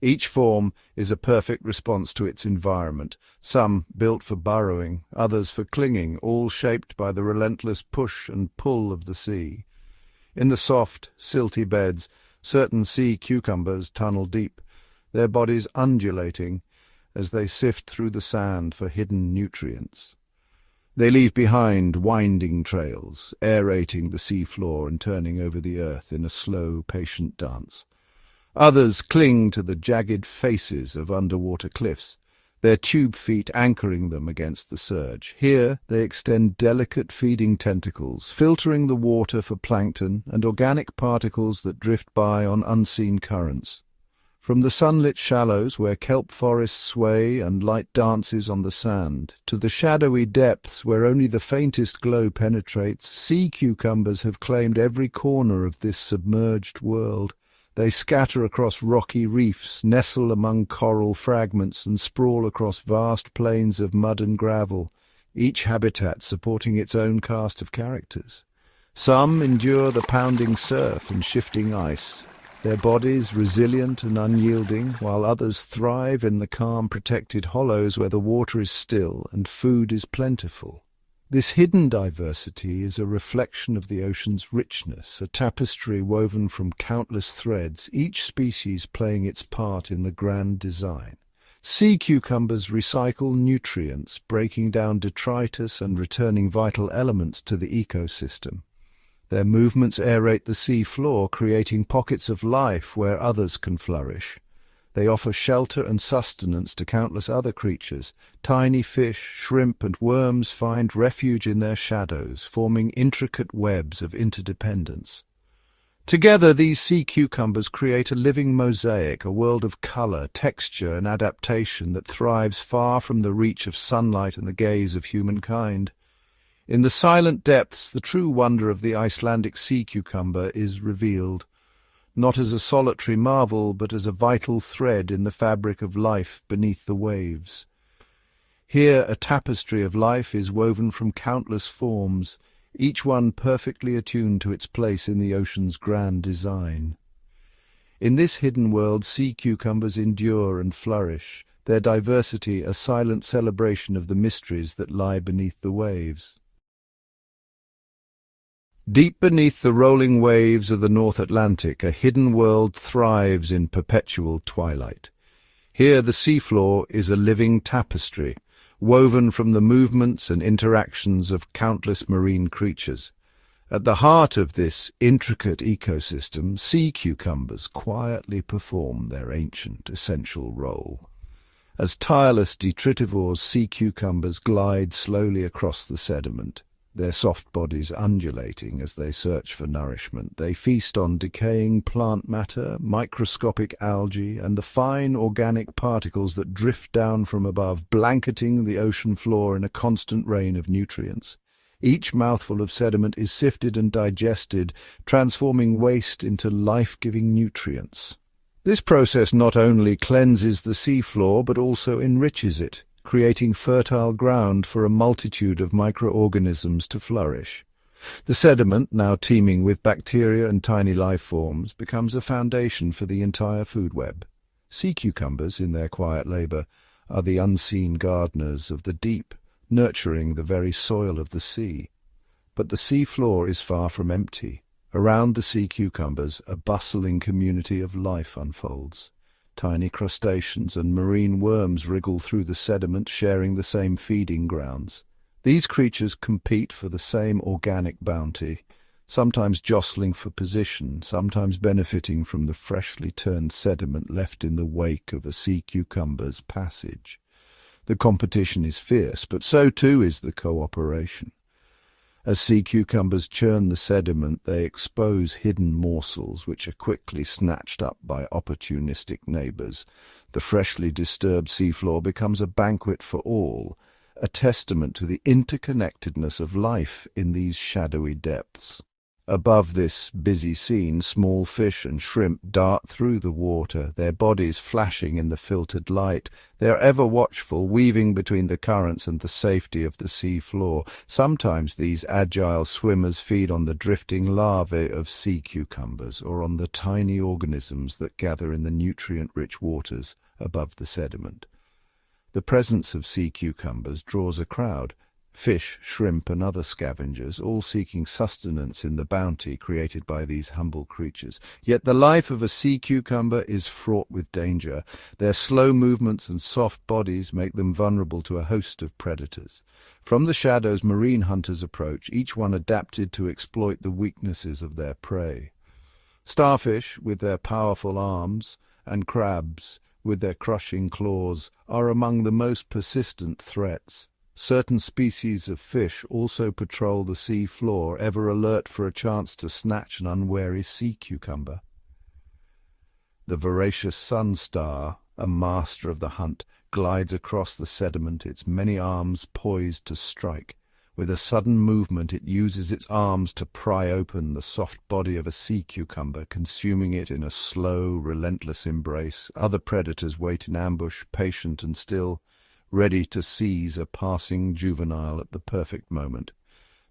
Each form is a perfect response to its environment, some built for burrowing, others for clinging, all shaped by the relentless push and pull of the sea. In the soft, silty beds, certain sea cucumbers tunnel deep, their bodies undulating as they sift through the sand for hidden nutrients. They leave behind winding trails, aerating the seafloor and turning over the earth in a slow, patient dance. Others cling to the jagged faces of underwater cliffs, their tube feet anchoring them against the surge. Here they extend delicate feeding tentacles, filtering the water for plankton and organic particles that drift by on unseen currents. From the sunlit shallows where kelp forests sway and light dances on the sand, to the shadowy depths where only the faintest glow penetrates, sea cucumbers have claimed every corner of this submerged world. They scatter across rocky reefs, nestle among coral fragments, and sprawl across vast plains of mud and gravel, each habitat supporting its own cast of characters. Some endure the pounding surf and shifting ice, their bodies resilient and unyielding, while others thrive in the calm, protected hollows where the water is still and food is plentiful. This hidden diversity is a reflection of the ocean's richness, a tapestry woven from countless threads, each species playing its part in the grand design. Sea cucumbers recycle nutrients, breaking down detritus and returning vital elements to the ecosystem. Their movements aerate the sea floor, creating pockets of life where others can flourish. They offer shelter and sustenance to countless other creatures. Tiny fish, shrimp, and worms find refuge in their shadows, forming intricate webs of interdependence. Together, these sea cucumbers create a living mosaic, a world of color, texture, and adaptation that thrives far from the reach of sunlight and the gaze of humankind. In the silent depths, the true wonder of the Icelandic sea cucumber is revealed, not as a solitary marvel, but as a vital thread in the fabric of life beneath the waves. Here a tapestry of life is woven from countless forms, each one perfectly attuned to its place in the ocean's grand design. In this hidden world, sea cucumbers endure and flourish, their diversity a silent celebration of the mysteries that lie beneath the waves. Deep beneath the rolling waves of the North Atlantic, a hidden world thrives in perpetual twilight. Here the seafloor is a living tapestry, woven from the movements and interactions of countless marine creatures. At the heart of this intricate ecosystem, sea cucumbers quietly perform their ancient, essential role. As tireless detritivores, sea cucumbers glide slowly across the sediment, their soft bodies undulating as they search for nourishment. They feast on decaying plant matter, microscopic algae, and the fine organic particles that drift down from above, blanketing the ocean floor in a constant rain of nutrients. Each mouthful of sediment is sifted and digested, transforming waste into life-giving nutrients. This process not only cleanses the seafloor but also enriches it, creating fertile ground for a multitude of microorganisms to flourish. The sediment, now teeming with bacteria and tiny life forms, becomes a foundation for the entire food web. Sea cucumbers, in their quiet labor, are the unseen gardeners of the deep, nurturing the very soil of the sea. But the sea floor is far from empty. Around the sea cucumbers, a bustling community of life unfolds. Tiny crustaceans and marine worms wriggle through the sediment, sharing the same feeding grounds. These creatures compete for the same organic bounty, sometimes jostling for position, sometimes benefiting from the freshly turned sediment left in the wake of a sea cucumber's passage. The competition is fierce, but so too is the cooperation. As sea cucumbers churn the sediment, they expose hidden morsels which are quickly snatched up by opportunistic neighbours. The freshly disturbed seafloor becomes a banquet for all, a testament to the interconnectedness of life in these shadowy depths. Above this busy scene, small fish and shrimp dart through the water, their bodies flashing in the filtered light. They are ever watchful, weaving between the currents and the safety of the sea floor. Sometimes these agile swimmers feed on the drifting larvae of sea cucumbers or on the tiny organisms that gather in the nutrient-rich waters above the sediment. The presence of sea cucumbers draws a crowd. Fish, shrimp, and other scavengers, all seeking sustenance in the bounty created by these humble creatures. Yet the life of a sea cucumber is fraught with danger. Their slow movements and soft bodies make them vulnerable to a host of predators. From the shadows, marine hunters approach, each one adapted to exploit the weaknesses of their prey. Starfish, with their powerful arms, and crabs, with their crushing claws, are among the most persistent threats. Certain species of fish also patrol the sea floor, ever alert for a chance to snatch an unwary sea cucumber. The voracious sun star, a master of the hunt, glides across the sediment, its many arms poised to strike. With a sudden movement, it uses its arms to pry open the soft body of a sea cucumber, consuming it in a slow, relentless embrace. Other predators wait in ambush, patient and still, ready to seize a passing juvenile at the perfect moment.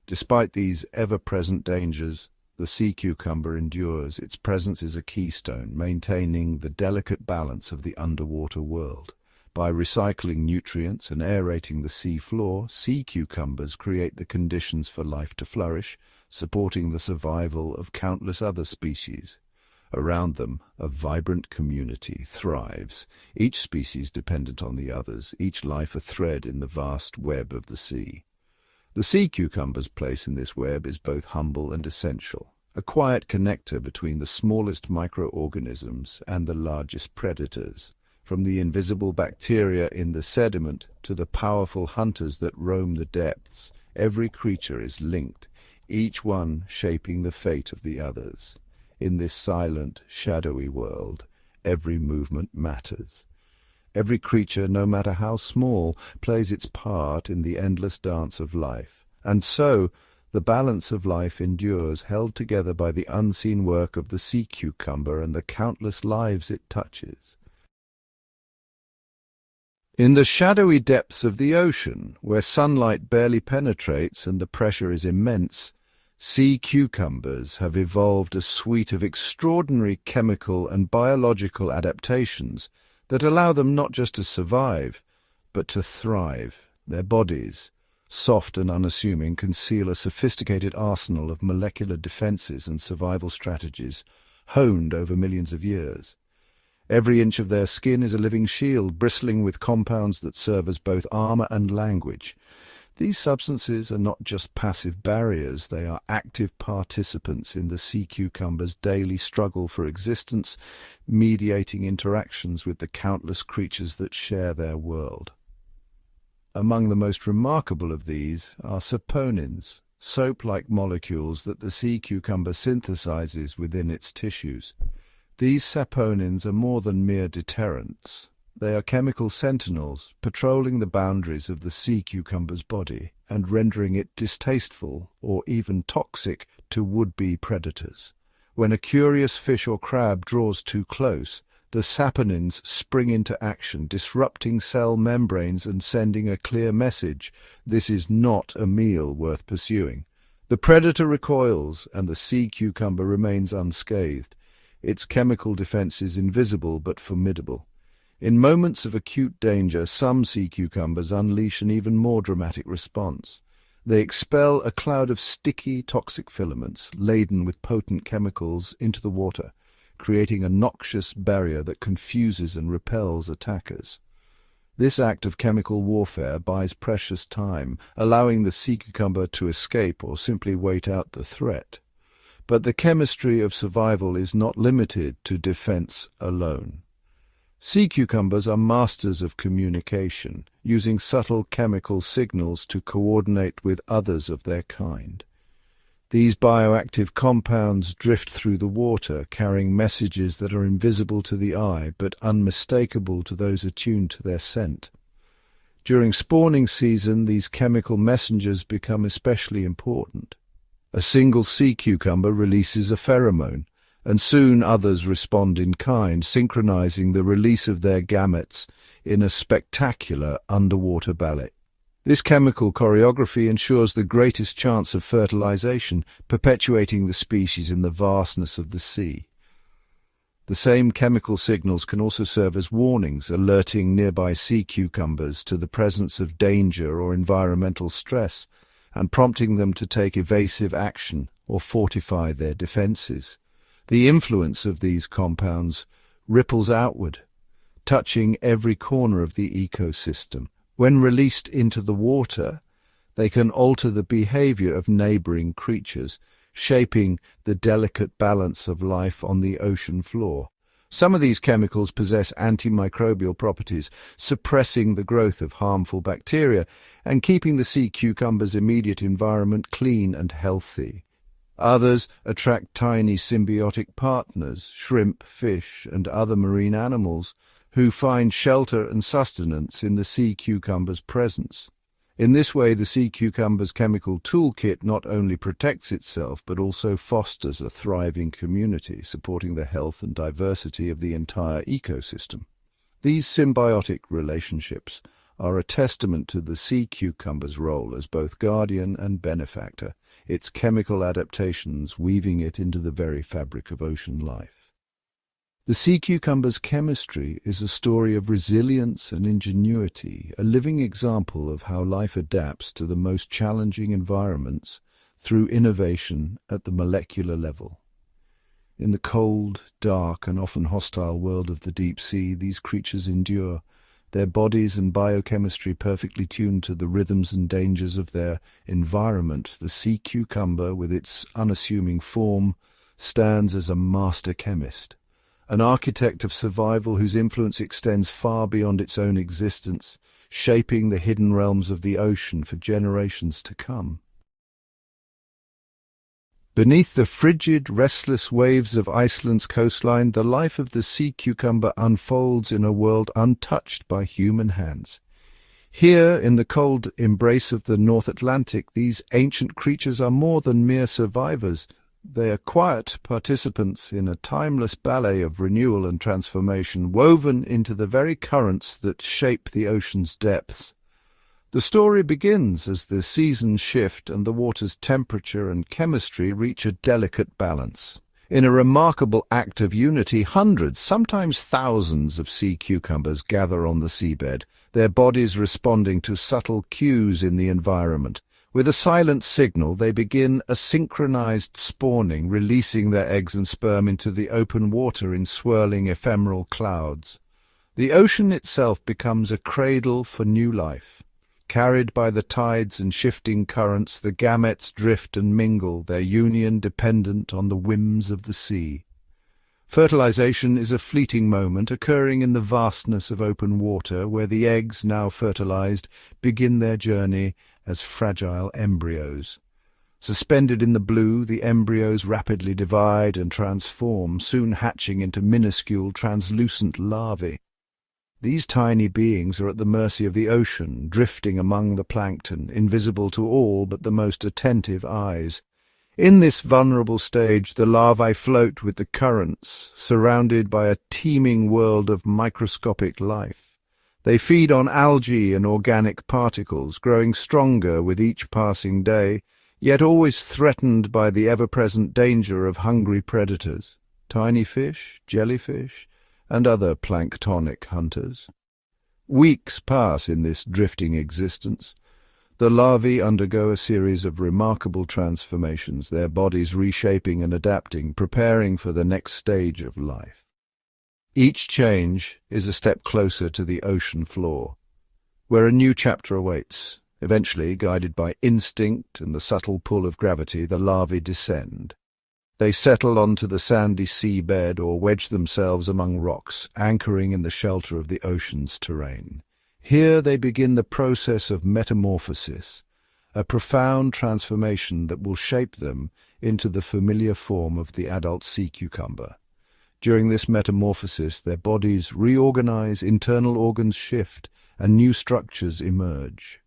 Despite these ever-present dangers, the sea cucumber endures. Its presence is a keystone, maintaining the delicate balance of the underwater world. By recycling nutrients and aerating the sea floor, sea cucumbers create the conditions for life to flourish, supporting the survival of countless other species. Around them, a vibrant community thrives, each species dependent on the others, each life a thread in the vast web of the sea. The sea cucumber's place in this web is both humble and essential, a quiet connector between the smallest microorganisms and the largest predators. From the invisible bacteria in the sediment to the powerful hunters that roam the depths, every creature is linked, each one shaping the fate of the others. In this silent, shadowy world, every movement matters. Every creature, no matter how small, plays its part in the endless dance of life. And so, the balance of life endures, held together by the unseen work of the sea cucumber and the countless lives it touches. In the shadowy depths of the ocean, where sunlight barely penetrates and the pressure is immense, sea cucumbers have evolved a suite of extraordinary chemical and biological adaptations that allow them not just to survive, but to thrive. Their bodies, soft and unassuming, conceal a sophisticated arsenal of molecular defenses and survival strategies honed over millions of years. Every inch of their skin is a living shield, bristling with compounds that serve as both armor and language. These substances are not just passive barriers, they are active participants in the sea cucumber's daily struggle for existence, mediating interactions with the countless creatures that share their world. Among the most remarkable of these are saponins, soap-like molecules that the sea cucumber synthesizes within its tissues. These saponins are more than mere deterrents. They are chemical sentinels, patrolling the boundaries of the sea cucumber's body and rendering it distasteful or even toxic to would-be predators. When a curious fish or crab draws too close, the saponins spring into action, disrupting cell membranes and sending a clear message: this is not a meal worth pursuing. The predator recoils, and the sea cucumber remains unscathed. Its chemical defense is invisible but formidable. In moments of acute danger, some sea cucumbers unleash an even more dramatic response. They expel a cloud of sticky, toxic filaments, laden with potent chemicals, into the water, creating a noxious barrier that confuses and repels attackers. This act of chemical warfare buys precious time, allowing the sea cucumber to escape or simply wait out the threat. But the chemistry of survival is not limited to defense alone. Sea cucumbers are masters of communication, using subtle chemical signals to coordinate with others of their kind. These bioactive compounds drift through the water, carrying messages that are invisible to the eye but unmistakable to those attuned to their scent. During spawning season, these chemical messengers become especially important. A single sea cucumber releases a pheromone, and soon others respond in kind, synchronizing the release of their gametes in a spectacular underwater ballet. This chemical choreography ensures the greatest chance of fertilization, perpetuating the species in the vastness of the sea. The same chemical signals can also serve as warnings, alerting nearby sea cucumbers to the presence of danger or environmental stress, and prompting them to take evasive action or fortify their defenses. The influence of these compounds ripples outward, touching every corner of the ecosystem. When released into the water, they can alter the behavior of neighboring creatures, shaping the delicate balance of life on the ocean floor. Some of these chemicals possess antimicrobial properties, suppressing the growth of harmful bacteria and keeping the sea cucumber's immediate environment clean and healthy. Others attract tiny symbiotic partners, shrimp, fish, and other marine animals, who find shelter and sustenance in the sea cucumber's presence. In this way, the sea cucumber's chemical toolkit not only protects itself but also fosters a thriving community, supporting the health and diversity of the entire ecosystem. These symbiotic relationships are a testament to the sea cucumber's role as both guardian and benefactor, its chemical adaptations weaving it into the very fabric of ocean life. The sea cucumber's chemistry is a story of resilience and ingenuity, a living example of how life adapts to the most challenging environments through innovation at the molecular level. In the cold, dark, and often hostile world of the deep sea, these creatures endure, their bodies and biochemistry perfectly tuned to the rhythms and dangers of their environment. The sea cucumber, with its unassuming form, stands as a master chemist, an architect of survival whose influence extends far beyond its own existence, shaping the hidden realms of the ocean for generations to come. Beneath the frigid, restless waves of Iceland's coastline, the life of the sea cucumber unfolds in a world untouched by human hands. Here, in the cold embrace of the North Atlantic, these ancient creatures are more than mere survivors. They are quiet participants in a timeless ballet of renewal and transformation, woven into the very currents that shape the ocean's depths. The story begins as the seasons shift and the water's temperature and chemistry reach a delicate balance. In a remarkable act of unity, hundreds, sometimes thousands of sea cucumbers gather on the seabed, their bodies responding to subtle cues in the environment. With a silent signal, they begin a synchronized spawning, releasing their eggs and sperm into the open water in swirling ephemeral clouds. The ocean itself becomes a cradle for new life. Carried by the tides and shifting currents, the gametes drift and mingle, their union dependent on the whims of the sea. Fertilization is a fleeting moment occurring in the vastness of open water, where the eggs, now fertilized, begin their journey as fragile embryos. Suspended in the blue, the embryos rapidly divide and transform, soon hatching into minuscule, translucent larvae. These tiny beings are at the mercy of the ocean, drifting among the plankton, invisible to all but the most attentive eyes. In this vulnerable stage, the larvae float with the currents, surrounded by a teeming world of microscopic life. They feed on algae and organic particles, growing stronger with each passing day, yet always threatened by the ever-present danger of hungry predators, tiny fish, jellyfish, and other planktonic hunters. Weeks pass in this drifting existence. The larvae undergo a series of remarkable transformations, their bodies reshaping and adapting, preparing for the next stage of life. Each change is a step closer to the ocean floor, where a new chapter awaits. Eventually, guided by instinct and the subtle pull of gravity, the larvae descend. They settle onto the sandy seabed or wedge themselves among rocks, anchoring in the shelter of the ocean's terrain. Here they begin the process of metamorphosis, a profound transformation that will shape them into the familiar form of the adult sea cucumber. During this metamorphosis, their bodies reorganize, internal organs shift, and new structures emerge.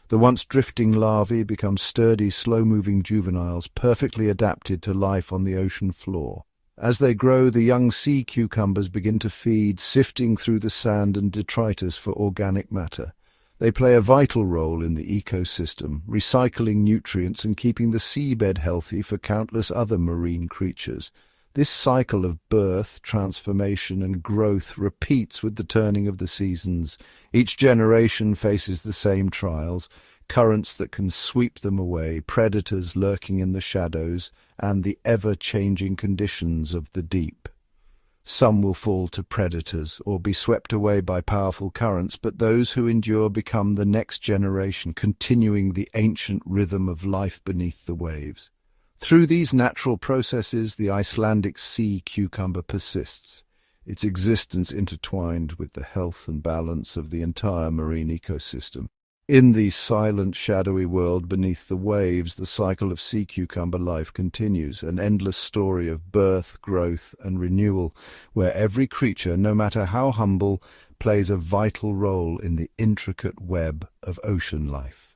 The once drifting larvae become sturdy, slow-moving juveniles, perfectly adapted to life on the ocean floor. As they grow, the young sea cucumbers begin to feed, sifting through the sand and detritus for organic matter. They play a vital role in the ecosystem, recycling nutrients and keeping the seabed healthy for countless other marine creatures. This cycle of birth, transformation, and growth repeats with the turning of the seasons. Each generation faces the same trials, currents that can sweep them away, predators lurking in the shadows, and the ever-changing conditions of the deep. Some will fall to predators or be swept away by powerful currents, but those who endure become the next generation, continuing the ancient rhythm of life beneath the waves. Through these natural processes, the Icelandic sea cucumber persists, its existence intertwined with the health and balance of the entire marine ecosystem. In the silent, shadowy world beneath the waves, the cycle of sea cucumber life continues, an endless story of birth, growth, and renewal, where every creature, no matter how humble, plays a vital role in the intricate web of ocean life.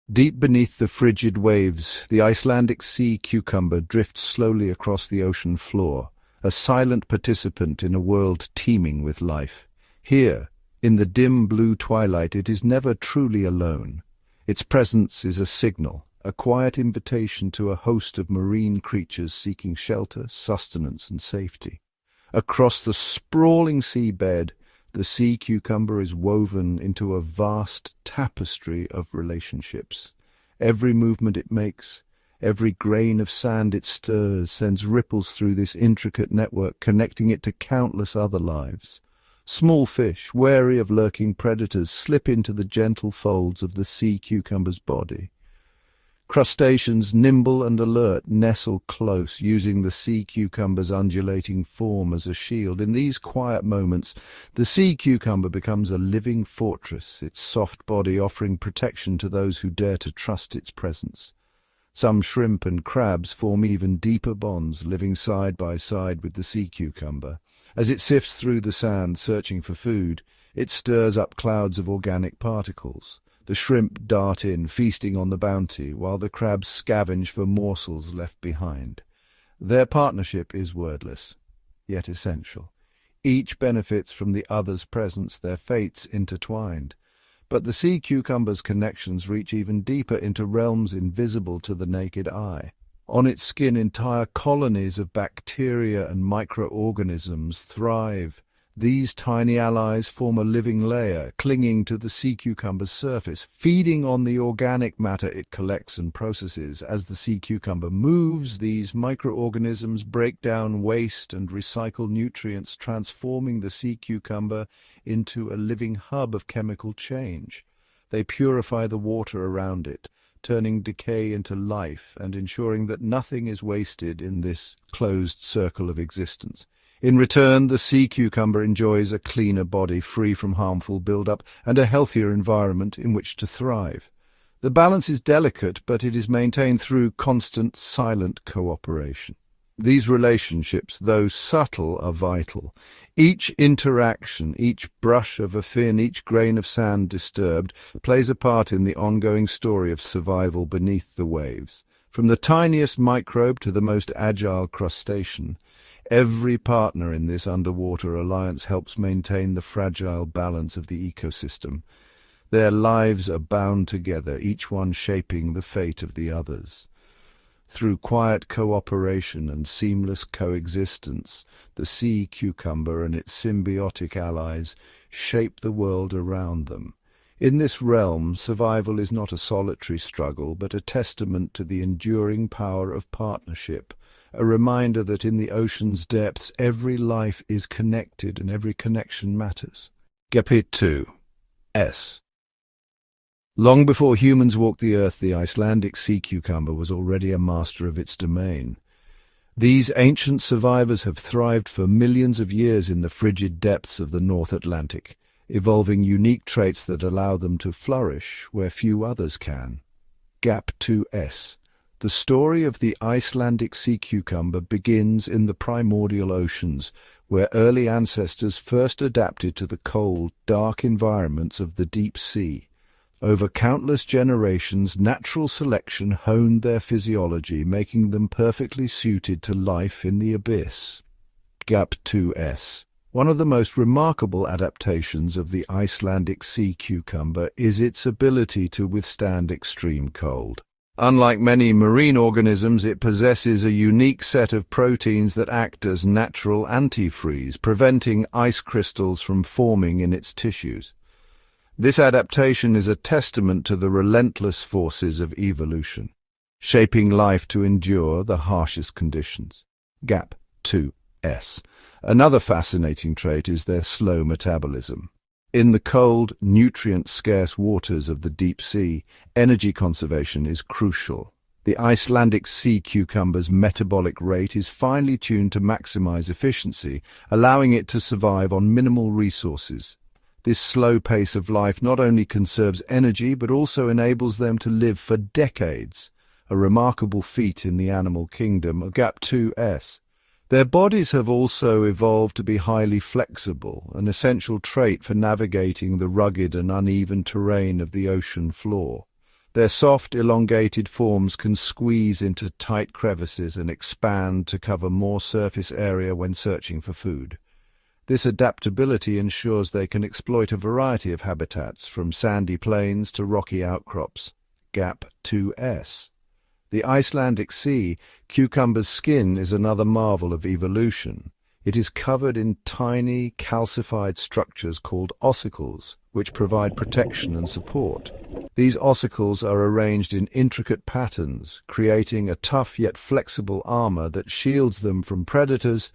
Deep beneath the frigid waves, the Icelandic sea cucumber drifts slowly across the ocean floor, a silent participant in a world teeming with life. Here, in the dim blue twilight, it is never truly alone. Its presence is a signal, a quiet invitation to a host of marine creatures seeking shelter, sustenance, and safety. Across the sprawling seabed, the sea cucumber is woven into a vast tapestry of relationships. Every movement it makes, every grain of sand it stirs, sends ripples through this intricate network, connecting it to countless other lives. Small fish, wary of lurking predators, slip into the gentle folds of the sea cucumber's body. Crustaceans, nimble and alert, nestle close, using the sea cucumber's undulating form as a shield. In these quiet moments, the sea cucumber becomes a living fortress, its soft body offering protection to those who dare to trust its presence. Some shrimp and crabs form even deeper bonds, living side by side with the sea cucumber. As it sifts through the sand, searching for food, it stirs up clouds of organic particles. The shrimp dart in, feasting on the bounty, while the crabs scavenge for morsels left behind. Their partnership is wordless, yet essential. Each benefits from the other's presence, their fates intertwined. But the sea cucumber's connections reach even deeper into realms invisible to the naked eye. On its skin, entire colonies of bacteria and microorganisms thrive. These tiny allies form a living layer, clinging to the sea cucumber's surface, feeding on the organic matter it collects and processes. As the sea cucumber moves, these microorganisms break down waste and recycle nutrients, transforming the sea cucumber into a living hub of chemical change. They purify the water around it, turning decay into life and ensuring that nothing is wasted in this closed circle of existence. In return, the sea cucumber enjoys a cleaner body free from harmful buildup and a healthier environment in which to thrive. The balance is delicate, but it is maintained through constant, silent cooperation. These relationships, though subtle, are vital. Each interaction, each brush of a fin, each grain of sand disturbed, plays a part in the ongoing story of survival beneath the waves. From the tiniest microbe to the most agile crustacean, every partner in this underwater alliance helps maintain the fragile balance of the ecosystem. Their lives are bound together, each one shaping the fate of the others. Through quiet cooperation and seamless coexistence, the sea cucumber and its symbiotic allies shape the world around them. In this realm, survival is not a solitary struggle, but a testament to the enduring power of partnership, a reminder that in the ocean's depths every life is connected and every connection matters. Gap 2. S. Long before humans walked the earth, the Icelandic sea cucumber was already a master of its domain. These ancient survivors have thrived for millions of years in the frigid depths of the North Atlantic, evolving unique traits that allow them to flourish where few others can. Gap 2S. The story of the Icelandic sea cucumber begins in the primordial oceans, where early ancestors first adapted to the cold, dark environments of the deep sea. Over countless generations, natural selection honed their physiology, making them perfectly suited to life in the abyss. Gap 2S. One of the most remarkable adaptations of the Icelandic sea cucumber is its ability to withstand extreme cold. Unlike many marine organisms, it possesses a unique set of proteins that act as natural antifreeze, preventing ice crystals from forming in its tissues. This adaptation is a testament to the relentless forces of evolution, shaping life to endure the harshest conditions. Gap 2S. Another fascinating trait is their slow metabolism. In the cold, nutrient-scarce waters of the deep sea, energy conservation is crucial. The Icelandic sea cucumber's metabolic rate is finely tuned to maximize efficiency, allowing it to survive on minimal resources. This slow pace of life not only conserves energy but also enables them to live for decades, a remarkable feat in the animal kingdom. Gap 2S. Their bodies have also evolved to be highly flexible, an essential trait for navigating the rugged and uneven terrain of the ocean floor. Their soft, elongated forms can squeeze into tight crevices and expand to cover more surface area when searching for food. This adaptability ensures they can exploit a variety of habitats, from sandy plains to rocky outcrops. Gap 2S. The Icelandic sea cucumber's skin is another marvel of evolution. It is covered in tiny, calcified structures called ossicles, which provide protection and support. These ossicles are arranged in intricate patterns, creating a tough yet flexible armor that shields them from predators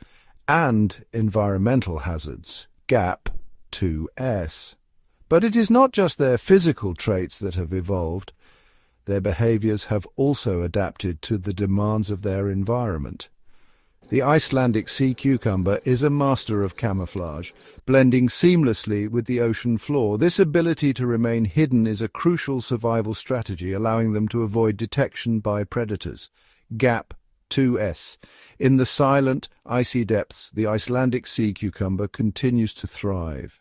and environmental hazards. Gap 2S. But it is not just their physical traits that have evolved. Their behaviors have also adapted to the demands of their environment. The Icelandic sea cucumber is a master of camouflage, blending seamlessly with the ocean floor. This ability to remain hidden is a crucial survival strategy, allowing them to avoid detection by predators. Gap 2S. In the silent, icy depths, the Icelandic sea cucumber continues to thrive,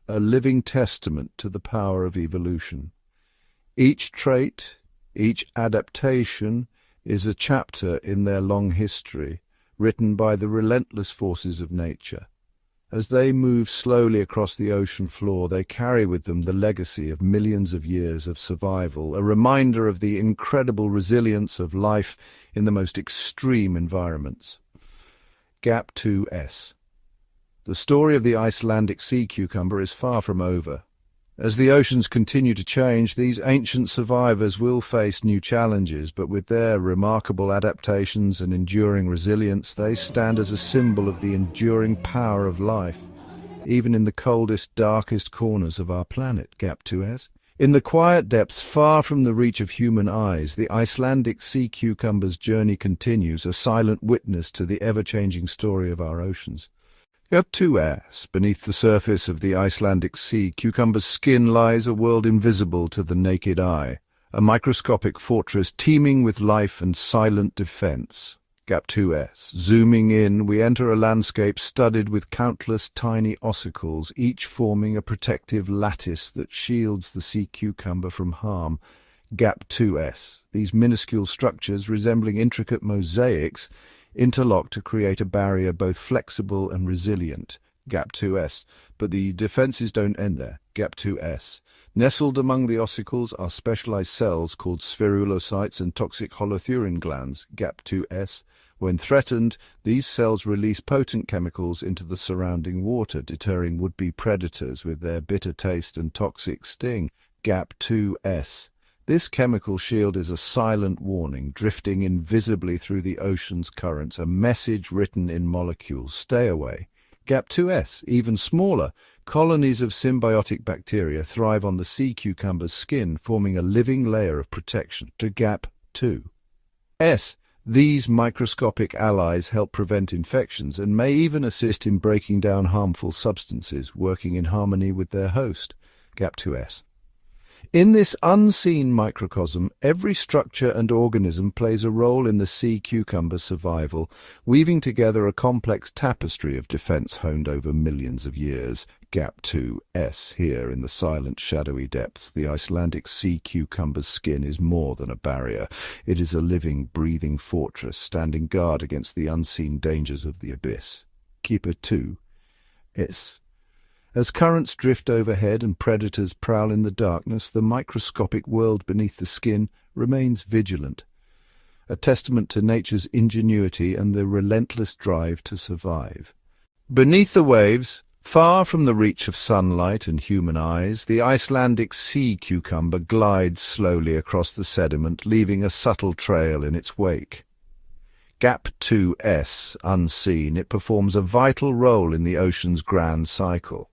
a living testament to the power of evolution. Each trait, each adaptation, is a chapter in their long history, written by the relentless forces of nature. As they move slowly across the ocean floor, they carry with them the legacy of millions of years of survival, a reminder of the incredible resilience of life in the most extreme environments. Gap 2S. The story of the Icelandic sea cucumber is far from over. As the oceans continue to change, these ancient survivors will face new challenges, but with their remarkable adaptations and enduring resilience, they stand as a symbol of the enduring power of life, even in the coldest, darkest corners of our planet. Gap 2S. In the quiet depths, far from the reach of human eyes, the Icelandic sea cucumber's journey continues, a silent witness to the ever-changing story of our oceans. Gap 2S. Beneath the surface of the Icelandic sea cucumber's skin lies a world invisible to the naked eye, a microscopic fortress teeming with life and silent defense. Gap 2S. Zooming in, we enter a landscape studded with countless tiny ossicles, each forming a protective lattice that shields the sea cucumber from harm. Gap 2S. These minuscule structures, resembling intricate mosaics, interlock to create a barrier both flexible and resilient. Gap 2S. But the defenses don't end there. Gap 2S. Nestled among the ossicles are specialized cells called spherulocytes and toxic holothurian glands. Gap 2S. When threatened, these cells release potent chemicals into the surrounding water, deterring would-be predators with their bitter taste and toxic sting. Gap 2S. This chemical shield is a silent warning, drifting invisibly through the ocean's currents, a message written in molecules. Stay away. Gap 2S, even smaller, colonies of symbiotic bacteria thrive on the sea cucumber's skin, forming a living layer of protection. To Gap 2S, these microscopic allies help prevent infections and may even assist in breaking down harmful substances, working in harmony with their host. Gap 2S. In this unseen microcosm, every structure and organism plays a role in the sea cucumber's survival, weaving together a complex tapestry of defense honed over millions of years. Gap 2S. Here in the silent, shadowy depths, the Icelandic sea cucumber's skin is more than a barrier. It is a living, breathing fortress, standing guard against the unseen dangers of the abyss. Keeper 2S. As currents drift overhead and predators prowl in the darkness, the microscopic world beneath the skin remains vigilant, a testament to nature's ingenuity and the relentless drive to survive. Beneath the waves, far from the reach of sunlight and human eyes, the Icelandic sea cucumber glides slowly across the sediment, leaving a subtle trail in its wake. Gap 2S, unseen, it performs a vital role in the ocean's grand cycle,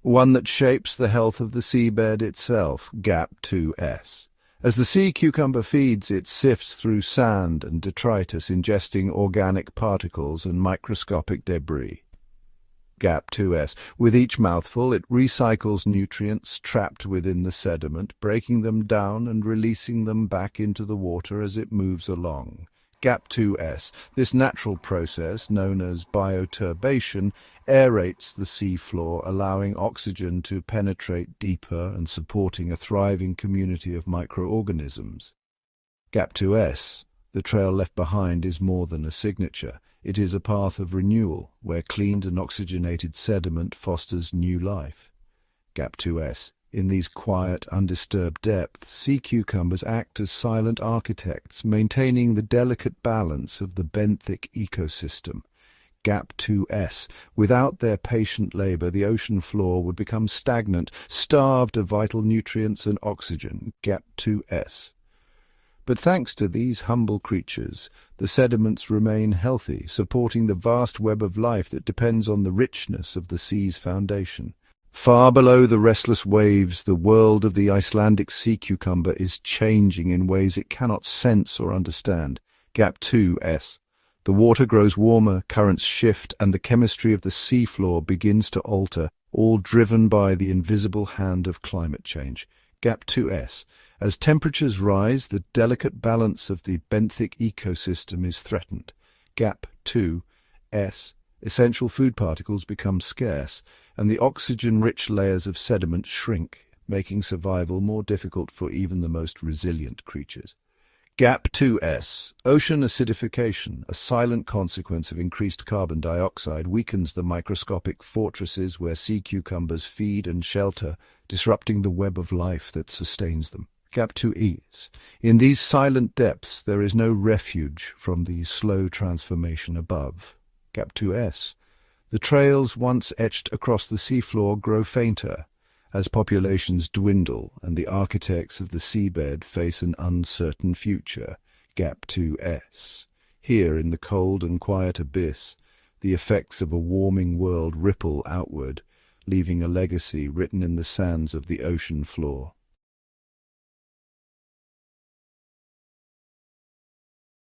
one that shapes the health of the seabed itself. Gap 2S. As the sea cucumber feeds, it sifts through sand and detritus, ingesting organic particles and microscopic debris. Gap 2S. With each mouthful, it recycles nutrients trapped within the sediment, breaking them down and releasing them back into the water as it moves along. Gap 2S. This natural process, known as bioturbation, aerates the seafloor, allowing oxygen to penetrate deeper and supporting a thriving community of microorganisms. Gap 2S. The trail left behind is more than a signature. It is a path of renewal, where cleaned and oxygenated sediment fosters new life. Gap 2S. In these quiet, undisturbed depths, sea cucumbers act as silent architects, maintaining the delicate balance of the benthic ecosystem. Gap 2S. Without their patient labor, the ocean floor would become stagnant, starved of vital nutrients and oxygen. Gap 2S. But thanks to these humble creatures, the sediments remain healthy, supporting the vast web of life that depends on the richness of the sea's foundation. Far below the restless waves, the world of the Icelandic sea cucumber is changing in ways it cannot sense or understand. Gap 2S. The water grows warmer, currents shift, and the chemistry of the seafloor begins to alter, all driven by the invisible hand of climate change. Gap 2S. As temperatures rise, the delicate balance of the benthic ecosystem is threatened. Gap 2S. Essential food particles become scarce, and the oxygen-rich layers of sediment shrink, making survival more difficult for even the most resilient creatures. Gap 2S. Ocean acidification, a silent consequence of increased carbon dioxide, weakens the microscopic fortresses where sea cucumbers feed and shelter, disrupting the web of life that sustains them. Gap 2Es. In these silent depths, there is no refuge from the slow transformation above. Gap 2S. The trails once etched across the seafloor grow fainter as populations dwindle and the architects of the seabed face an uncertain future. Gap 2S. Here in the cold and quiet abyss, the effects of a warming world ripple outward, leaving a legacy written in the sands of the ocean floor.